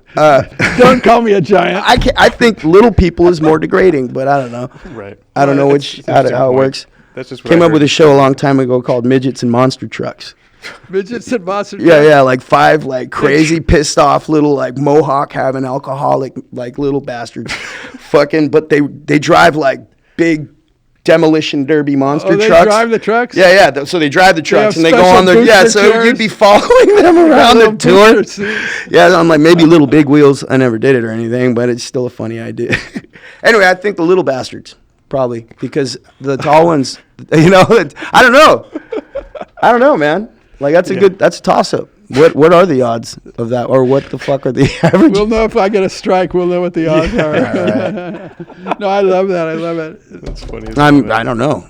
Speaker 2: Don't call me a giant.
Speaker 1: I think little people is more degrading, but I don't know.
Speaker 3: Right.
Speaker 1: I don't know
Speaker 3: That's-
Speaker 1: which
Speaker 3: that's a
Speaker 1: how it
Speaker 3: point.
Speaker 1: works.
Speaker 3: That's just what
Speaker 1: Came
Speaker 3: I
Speaker 1: up with
Speaker 3: heard.
Speaker 1: a show a long time ago called Midgets and Monster Trucks.
Speaker 2: Midgets and monster
Speaker 1: Yeah,
Speaker 2: trucks.
Speaker 1: yeah, like 5 like crazy pissed off little like Mohawk having alcoholic like little bastards, fucking. But they drive like big demolition derby monster
Speaker 2: Oh, they
Speaker 1: trucks.
Speaker 2: drive the trucks?
Speaker 1: Yeah, yeah. So they drive the trucks
Speaker 2: have
Speaker 1: and they go
Speaker 2: special
Speaker 1: on their
Speaker 2: booster
Speaker 1: So
Speaker 2: chairs?
Speaker 1: you'd be following them around their
Speaker 2: Little
Speaker 1: tour.
Speaker 2: booster seats.
Speaker 1: Yeah, I'm like maybe little big wheels. I never did it or anything, but it's still a funny idea. Anyway, I think the little bastards probably because the tall ones, you know, I don't know. I don't know, man. Like that's a toss up. What are the odds of that, or what the fuck are the averages?
Speaker 2: We'll know if I get a strike. We'll know what the odds are. No, I love that. I love it.
Speaker 3: That's funny. as hell, man.
Speaker 1: I don't know.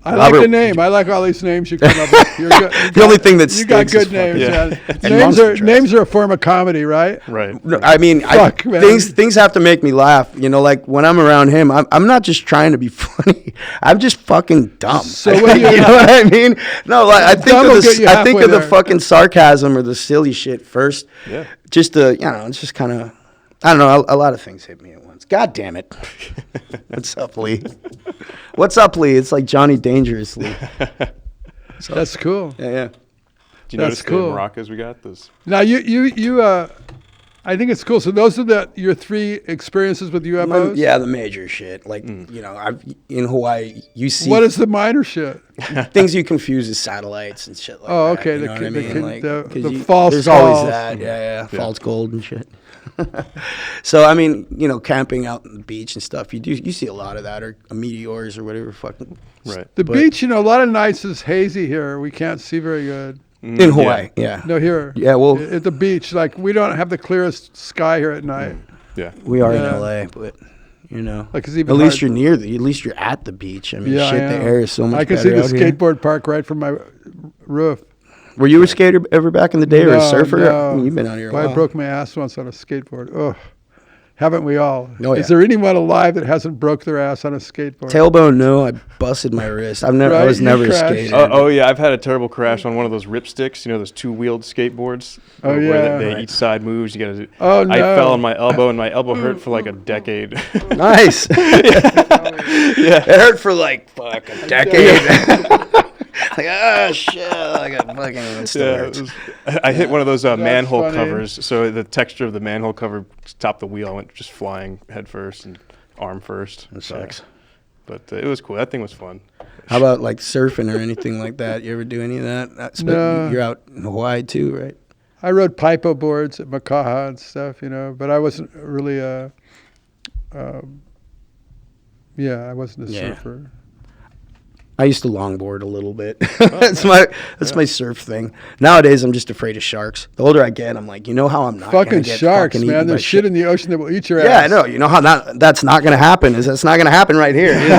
Speaker 2: I like the
Speaker 1: Robert-
Speaker 2: name. I like all these names you come up with. You're good.
Speaker 1: The only thing that
Speaker 2: you got
Speaker 1: sticks is
Speaker 2: good names.
Speaker 3: Yeah.
Speaker 2: Yeah.
Speaker 3: And
Speaker 2: Names
Speaker 1: monster
Speaker 2: are
Speaker 1: trucks.
Speaker 2: names are a form of comedy, right?
Speaker 3: Right.
Speaker 1: No, I mean,
Speaker 2: Fuck, man.
Speaker 1: things have to make me laugh. You know, like when I'm around him, I'm not just trying to be funny. I'm just fucking dumb.
Speaker 2: So when
Speaker 1: you know what I mean? No, like I think
Speaker 2: Dumb will
Speaker 1: of
Speaker 2: get you
Speaker 1: I think
Speaker 2: halfway
Speaker 1: of the
Speaker 2: there.
Speaker 1: fucking sarcasm or the silly shit first.
Speaker 3: Yeah.
Speaker 1: Just you know, it's just kind of, I don't know. A lot of things hit me at once. God damn it. What's up, Lee? What's up, Lee? It's like Johnny Dangerously.
Speaker 2: That's cool.
Speaker 1: Yeah, yeah.
Speaker 3: Do you
Speaker 2: That's
Speaker 3: notice
Speaker 2: cool.
Speaker 3: the maracas we got? Those.
Speaker 2: Now you I think it's cool. So those are your 3 experiences with UFOs.
Speaker 1: Yeah, the major shit. Like, you know, in Hawaii, you see
Speaker 2: What is the minor shit?
Speaker 1: things you confuse as satellites and shit like that.
Speaker 2: Oh, okay,
Speaker 1: You
Speaker 2: the
Speaker 1: know what
Speaker 2: kid-
Speaker 1: I
Speaker 2: the
Speaker 1: mean?
Speaker 2: kid-
Speaker 1: Like,
Speaker 2: the
Speaker 1: 'cause
Speaker 2: false
Speaker 1: There's
Speaker 2: calls.
Speaker 1: always that. Yeah, false gold and shit. So, I mean, you know, camping out on the beach and stuff, you see a lot of that, or meteors or whatever fucking.
Speaker 3: Right.
Speaker 2: The
Speaker 1: But-
Speaker 2: beach, you know, a lot of nights is hazy here. We can't see very good.
Speaker 1: In Hawaii, yeah.
Speaker 2: No, here.
Speaker 1: Yeah, well-
Speaker 2: At the beach, like we don't have the clearest sky here at night.
Speaker 3: Yeah.
Speaker 1: We are
Speaker 2: Yeah.
Speaker 1: in LA, but, you know,
Speaker 2: Like it's even
Speaker 1: at least
Speaker 2: hard-
Speaker 1: you're at least you're at the beach. I mean,
Speaker 2: Yeah,
Speaker 1: shit,
Speaker 2: I
Speaker 1: the
Speaker 2: am.
Speaker 1: air is so much
Speaker 2: I can
Speaker 1: better
Speaker 2: see the
Speaker 1: out here.
Speaker 2: skateboard park right from my roof.
Speaker 1: Were you a skater ever back in the day, or a
Speaker 2: No,
Speaker 1: surfer?
Speaker 2: no.
Speaker 1: I mean, you've been out here a
Speaker 2: But
Speaker 1: while.
Speaker 2: I broke my ass once on a skateboard. Ugh. Haven't we all?
Speaker 1: Oh, yeah.
Speaker 2: Is there anyone alive that hasn't broke their ass on a skateboard?
Speaker 1: Tailbone, no. I busted my wrist. I
Speaker 2: Right,
Speaker 1: was
Speaker 2: you
Speaker 1: never a
Speaker 2: crashed.
Speaker 1: skater.
Speaker 3: Oh yeah, I've had a terrible crash on one of those ripsticks. You know those 2-wheeled skateboards.
Speaker 2: Oh,
Speaker 3: where
Speaker 2: yeah.
Speaker 3: they
Speaker 1: Right.
Speaker 3: each side moves. You gotta.
Speaker 2: Oh,
Speaker 3: I
Speaker 2: no.
Speaker 3: fell on my elbow, and my elbow hurt for like a decade.
Speaker 1: Nice.
Speaker 3: Yeah.
Speaker 1: It hurt for like a decade. Like, oh shit, like a fucking it still
Speaker 3: Yeah,
Speaker 1: hurts.
Speaker 3: I hit one of those manhole
Speaker 2: funny.
Speaker 3: covers, so the texture of the manhole cover topped the wheel. I went just flying head first and arm first.
Speaker 1: That sucks.
Speaker 3: But it was cool. That thing was fun.
Speaker 1: How about like surfing or anything like that? You ever do any of that?
Speaker 2: No.
Speaker 1: You're out in Hawaii too, right?
Speaker 2: I rode pipo boards at Makaha and stuff, you know, but I wasn't really I wasn't a
Speaker 1: Yeah.
Speaker 2: surfer.
Speaker 1: I used to longboard a little bit. That's my surf thing. Nowadays, I'm just afraid of sharks. The older I get, I'm like, you know how I'm not gonna
Speaker 2: Fucking
Speaker 1: get
Speaker 2: sharks,
Speaker 1: fucking
Speaker 2: man.
Speaker 1: eaten by
Speaker 2: There's shit in the ocean that will eat your
Speaker 1: Yeah,
Speaker 2: ass.
Speaker 1: I know. You know how that's not gonna happen. That's not gonna happen right here. You know?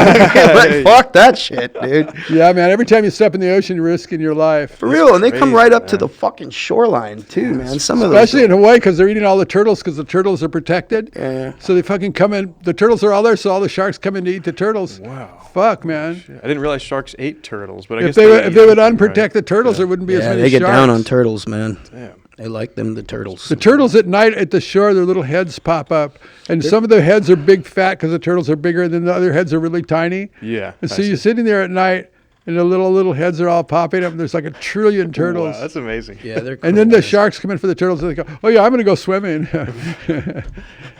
Speaker 1: Like, fuck that shit, dude.
Speaker 2: Yeah, man. Every time you step in the ocean, you're risking your life.
Speaker 1: For real, and they come
Speaker 3: crazy,
Speaker 1: right up to
Speaker 3: man.
Speaker 1: the fucking shoreline too, man. Some of
Speaker 2: Especially
Speaker 1: those.
Speaker 2: in Hawaii because they're eating all the turtles because the turtles are protected.
Speaker 1: Yeah.
Speaker 2: So they fucking come in. The turtles are all there, so all the sharks come in to eat the turtles.
Speaker 3: Wow.
Speaker 2: Fuck, man.
Speaker 3: I didn't realize sharks ate turtles, but I
Speaker 2: If
Speaker 3: guess
Speaker 2: they would,
Speaker 3: eat
Speaker 2: if they would
Speaker 3: everything,
Speaker 2: unprotect the turtles, there wouldn't be as
Speaker 1: Yeah,
Speaker 2: many
Speaker 1: they get
Speaker 2: sharks.
Speaker 1: down on turtles, man.
Speaker 3: Damn.
Speaker 1: They like them, the turtles.
Speaker 2: The turtles at night at the shore, their little heads pop up, and some of their heads are big fat because the turtles are bigger, and then the other heads are really tiny.
Speaker 3: Yeah.
Speaker 2: And so
Speaker 3: I
Speaker 2: you're
Speaker 3: see.
Speaker 2: sitting there at night, and the little heads are all popping up, and there's like 1 trillion turtles.
Speaker 3: Wow, that's amazing.
Speaker 1: Yeah, they're.
Speaker 2: And then the
Speaker 1: cool.
Speaker 2: sharks come in for the turtles, and they go, "Oh yeah, I'm gonna go swimming."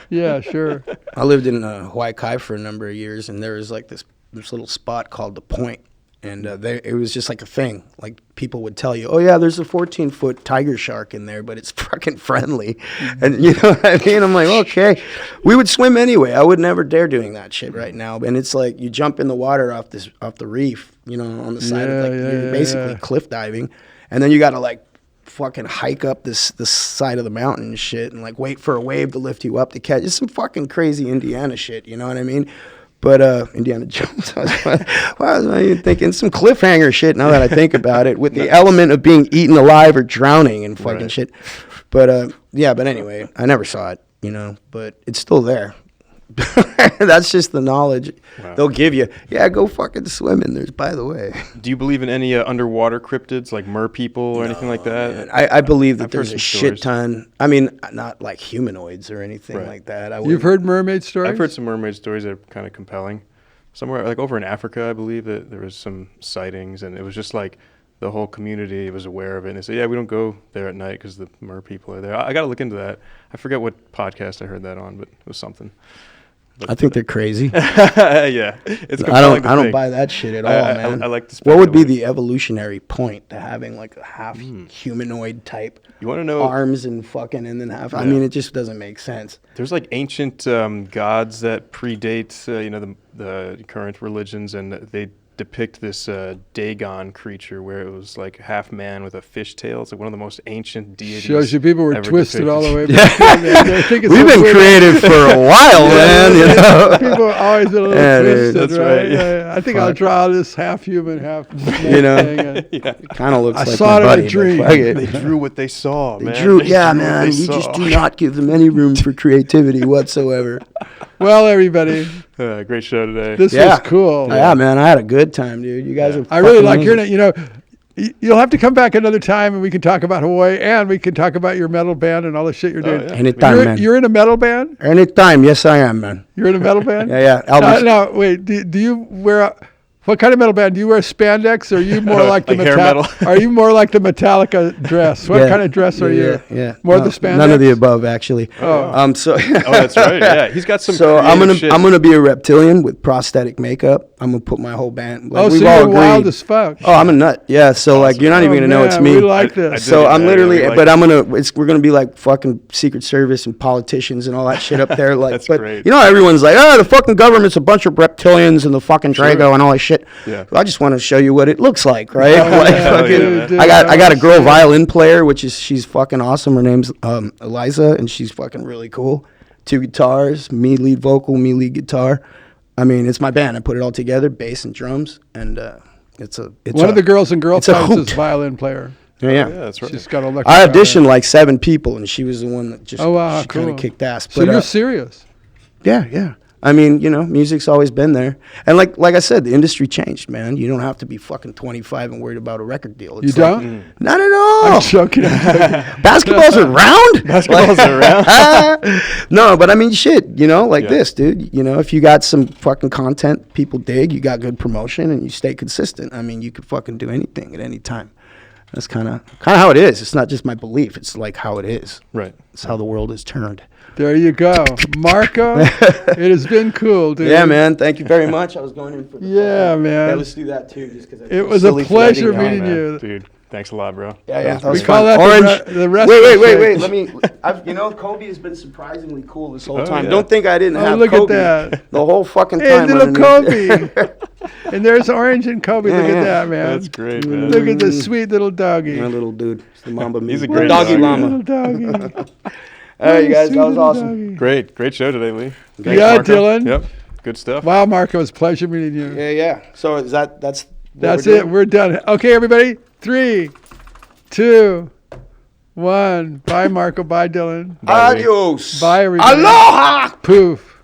Speaker 2: Yeah, sure.
Speaker 1: I lived in Hawaii Kai for a number of years, and there was like this little spot called the Point, and it was just like a thing. Like people would tell you, "Oh yeah, there's a 14-foot tiger shark in there, but it's fucking friendly," and you know what I mean. I'm like, okay, we would swim anyway. I would never dare doing that shit right now. And it's like you jump in the water off the reef, you know, on the side of
Speaker 2: Yeah,
Speaker 1: like
Speaker 2: yeah,
Speaker 1: you're
Speaker 2: yeah,
Speaker 1: basically
Speaker 2: yeah.
Speaker 1: cliff diving, and then you got to like fucking hike up this side of the mountain and shit, and like wait for a wave to lift you up to catch. It's some fucking crazy Indiana shit, you know what I mean? But Indiana Jones, why was I even thinking some cliffhanger shit? Now that I think about it, with the element of being eaten alive or drowning and fucking shit. But yeah, but anyway, I never saw it, you know, but it's still there. That's just the knowledge they'll give you. Yeah, go fucking swim in there, by the way.
Speaker 3: Do you believe in any underwater cryptids like mer people or anything like that?
Speaker 1: Man, I believe that
Speaker 3: I've heard
Speaker 1: there's a
Speaker 3: some
Speaker 1: shit
Speaker 3: stories.
Speaker 1: ton. I mean, not like humanoids or anything like that.
Speaker 2: You've heard mermaid stories?
Speaker 3: I've heard some mermaid stories that are kind of compelling. Somewhere like over in Africa, I believe that there was some sightings, and it was just like the whole community was aware of it. And they said, yeah, we don't go there at night because the mer people are there. I got to look into that. I forget what podcast I heard that on, but it was something. But,
Speaker 1: I think they're crazy.
Speaker 3: Yeah, it's
Speaker 1: I don't
Speaker 3: compelling to think.
Speaker 1: buy that shit at all, man.
Speaker 3: I like to
Speaker 1: what would be
Speaker 3: speculate.
Speaker 1: the evolutionary point to having like a half humanoid type
Speaker 3: You want to know?
Speaker 1: arms and fucking and then half? I mean, it just doesn't make sense.
Speaker 3: There's like ancient gods that predate, the current religions, and they depict this Dagon creature where it was like half man with a fish tail. It's like one of the most ancient deities.
Speaker 2: Shows you people were
Speaker 3: ever
Speaker 2: twisted
Speaker 3: depicted.
Speaker 2: all the way back. They think it's
Speaker 1: We've
Speaker 2: so
Speaker 1: been
Speaker 2: weird.
Speaker 1: creative for a while, man. You know.
Speaker 2: People are always been a little
Speaker 1: Yeah, dude,
Speaker 2: twisted,
Speaker 3: that's
Speaker 2: right?
Speaker 3: right.
Speaker 2: Yeah, I think I'll
Speaker 1: Fuck.
Speaker 2: draw this half human, half snake
Speaker 1: You know?
Speaker 2: thing. And
Speaker 1: Kind of looks
Speaker 2: I
Speaker 1: like
Speaker 2: saw
Speaker 1: my
Speaker 2: it in a
Speaker 1: buddy, but
Speaker 2: dream.
Speaker 1: fuck it.
Speaker 3: They drew what they saw, man.
Speaker 1: They drew,
Speaker 3: They
Speaker 1: yeah,
Speaker 3: drew what
Speaker 1: man.
Speaker 3: they
Speaker 1: You just
Speaker 3: saw.
Speaker 1: do not give them any room for creativity whatsoever.
Speaker 2: Well, everybody,
Speaker 3: Great show today.
Speaker 2: this
Speaker 1: Yeah.
Speaker 2: was cool.
Speaker 1: Yeah, man. I had a good time, dude. You guys are.
Speaker 2: I really
Speaker 1: fucking
Speaker 2: like hearing
Speaker 1: amazing.
Speaker 2: it. You know, you'll have to come back another time and we can talk about Hawaii and we can talk about your metal band and all the shit you're doing.
Speaker 3: yeah.
Speaker 1: Anytime, man.
Speaker 2: You're in a metal band?
Speaker 1: Anytime. Yes, I am, man.
Speaker 2: You're in a metal band?
Speaker 1: Yeah. Elvis.
Speaker 2: Now, wait, do you wear what kind of metal band? Do you wear spandex or are you more like the
Speaker 3: Like hair metal?
Speaker 2: Are you more like the Metallica dress? What
Speaker 1: Yeah.
Speaker 2: kind of dress are you?
Speaker 1: Yeah.
Speaker 2: More
Speaker 1: No,
Speaker 2: the spandex?
Speaker 1: None of the above, actually.
Speaker 2: Oh.
Speaker 1: So.
Speaker 3: Oh, that's right. Yeah, he's got some.
Speaker 1: So I'm
Speaker 3: creative shit.
Speaker 1: gonna be a reptilian with prosthetic makeup. I'm gonna put my whole band. Like,
Speaker 2: Oh, so
Speaker 1: we've
Speaker 2: you're
Speaker 1: all
Speaker 2: wild
Speaker 1: agreed.
Speaker 2: as fuck.
Speaker 1: Oh, I'm a nut. Yeah. So like, you're not even gonna know it's
Speaker 2: man,
Speaker 1: me.
Speaker 2: We like
Speaker 3: I
Speaker 2: this.
Speaker 3: did
Speaker 1: So
Speaker 3: it,
Speaker 1: I'm
Speaker 3: yeah,
Speaker 1: literally,
Speaker 3: yeah, like
Speaker 1: but
Speaker 3: it.
Speaker 1: we're gonna be like fucking Secret Service and politicians and all that shit up there. Like,
Speaker 3: That's
Speaker 1: but
Speaker 3: great.
Speaker 1: you know, everyone's like, oh, the fucking government's a bunch of reptilians and the fucking Drago and all that shit.
Speaker 3: Yeah.
Speaker 1: Well, I just want to show you what it looks like, right?
Speaker 2: Oh,
Speaker 1: Like,
Speaker 2: yeah,
Speaker 1: fucking-
Speaker 2: dude,
Speaker 1: I got a girl
Speaker 2: shit.
Speaker 1: violin player, she's fucking awesome. Her name's Eliza, and she's fucking really cool. 2 guitars, me lead vocal, me lead guitar. I mean, it's my band. I put it all together, bass and drums, and it's
Speaker 2: One of the girls in Girl
Speaker 1: it's a
Speaker 2: Scouts is
Speaker 1: hoot.
Speaker 2: violin player.
Speaker 1: yeah.
Speaker 3: Yeah, that's right.
Speaker 2: She's got a electric
Speaker 1: I
Speaker 2: guitar.
Speaker 1: auditioned like 7 people, and she was the one that just
Speaker 2: Oh, wow,
Speaker 1: she kind
Speaker 2: cool.
Speaker 1: of kicked ass.
Speaker 2: So
Speaker 1: But
Speaker 2: you're serious.
Speaker 1: yeah. I mean, you know, music's always been there, and like I said, the industry changed, man. You don't have to be fucking 25 and worried about a record deal.
Speaker 2: You
Speaker 1: It's like-
Speaker 2: don't?
Speaker 1: Not at all.
Speaker 2: I'm joking. I'm joking.
Speaker 1: Basketball's around.
Speaker 3: Basketball's around.
Speaker 1: No, but I mean, shit. You know, like
Speaker 3: Yeah.
Speaker 1: this, dude. You know, if you got some fucking content people dig, you got good promotion, and you stay consistent. I mean, you could fucking do anything at any time. That's kind of how it is. It's not just my belief. It's like how it is.
Speaker 3: Right.
Speaker 1: It's how the world is turned.
Speaker 2: There you go. Marco, it has been cool, dude.
Speaker 1: Yeah, man. Thank you very much. I was going in for the
Speaker 2: Yeah,
Speaker 1: phone.
Speaker 2: man.
Speaker 1: Yeah, let's do that too, just because
Speaker 2: It was a pleasure meeting
Speaker 3: Man,
Speaker 2: you.
Speaker 3: dude. Thanks a lot, bro.
Speaker 1: Yeah, yeah.
Speaker 3: That was
Speaker 1: that was
Speaker 2: We call
Speaker 1: fun.
Speaker 2: that the
Speaker 1: Orange.
Speaker 2: the rest
Speaker 1: Wait.
Speaker 2: of the shit.
Speaker 1: Let me. You know, Kobe has been surprisingly cool this whole
Speaker 3: Oh,
Speaker 1: time.
Speaker 3: yeah.
Speaker 1: Don't think I didn't
Speaker 2: Oh,
Speaker 1: have
Speaker 2: look at
Speaker 1: Kobe
Speaker 2: that.
Speaker 1: the whole fucking
Speaker 2: Hey,
Speaker 1: time.
Speaker 2: little
Speaker 1: underneath.
Speaker 2: Kobe. And there's Orange and Kobe. Look
Speaker 1: Yeah,
Speaker 2: at
Speaker 1: yeah.
Speaker 2: that, man.
Speaker 3: That's great, man.
Speaker 2: Look at this sweet little doggy.
Speaker 1: My little dude. It's the Mamba.
Speaker 3: He's a
Speaker 1: Mia.
Speaker 3: great
Speaker 1: doggy
Speaker 3: dog,
Speaker 1: llama.
Speaker 2: Little doggy.
Speaker 1: All right, you guys.
Speaker 2: Sweet
Speaker 1: That was
Speaker 2: little
Speaker 1: awesome.
Speaker 2: doggy.
Speaker 3: Great show today, Lee.
Speaker 2: Yeah,
Speaker 3: Marco.
Speaker 2: Dylan.
Speaker 3: Yep. Good stuff.
Speaker 2: Wow, Marco, it's a pleasure meeting you.
Speaker 1: Yeah. So is that's what
Speaker 2: That's
Speaker 1: we're
Speaker 2: it.
Speaker 1: doing?
Speaker 2: We're done. Okay, everybody. 3, 2, 1. Bye, Marco. Bye, Dylan.
Speaker 3: Bye, Lee.
Speaker 1: Adios.
Speaker 2: Bye, everybody.
Speaker 1: Aloha.
Speaker 2: Poof.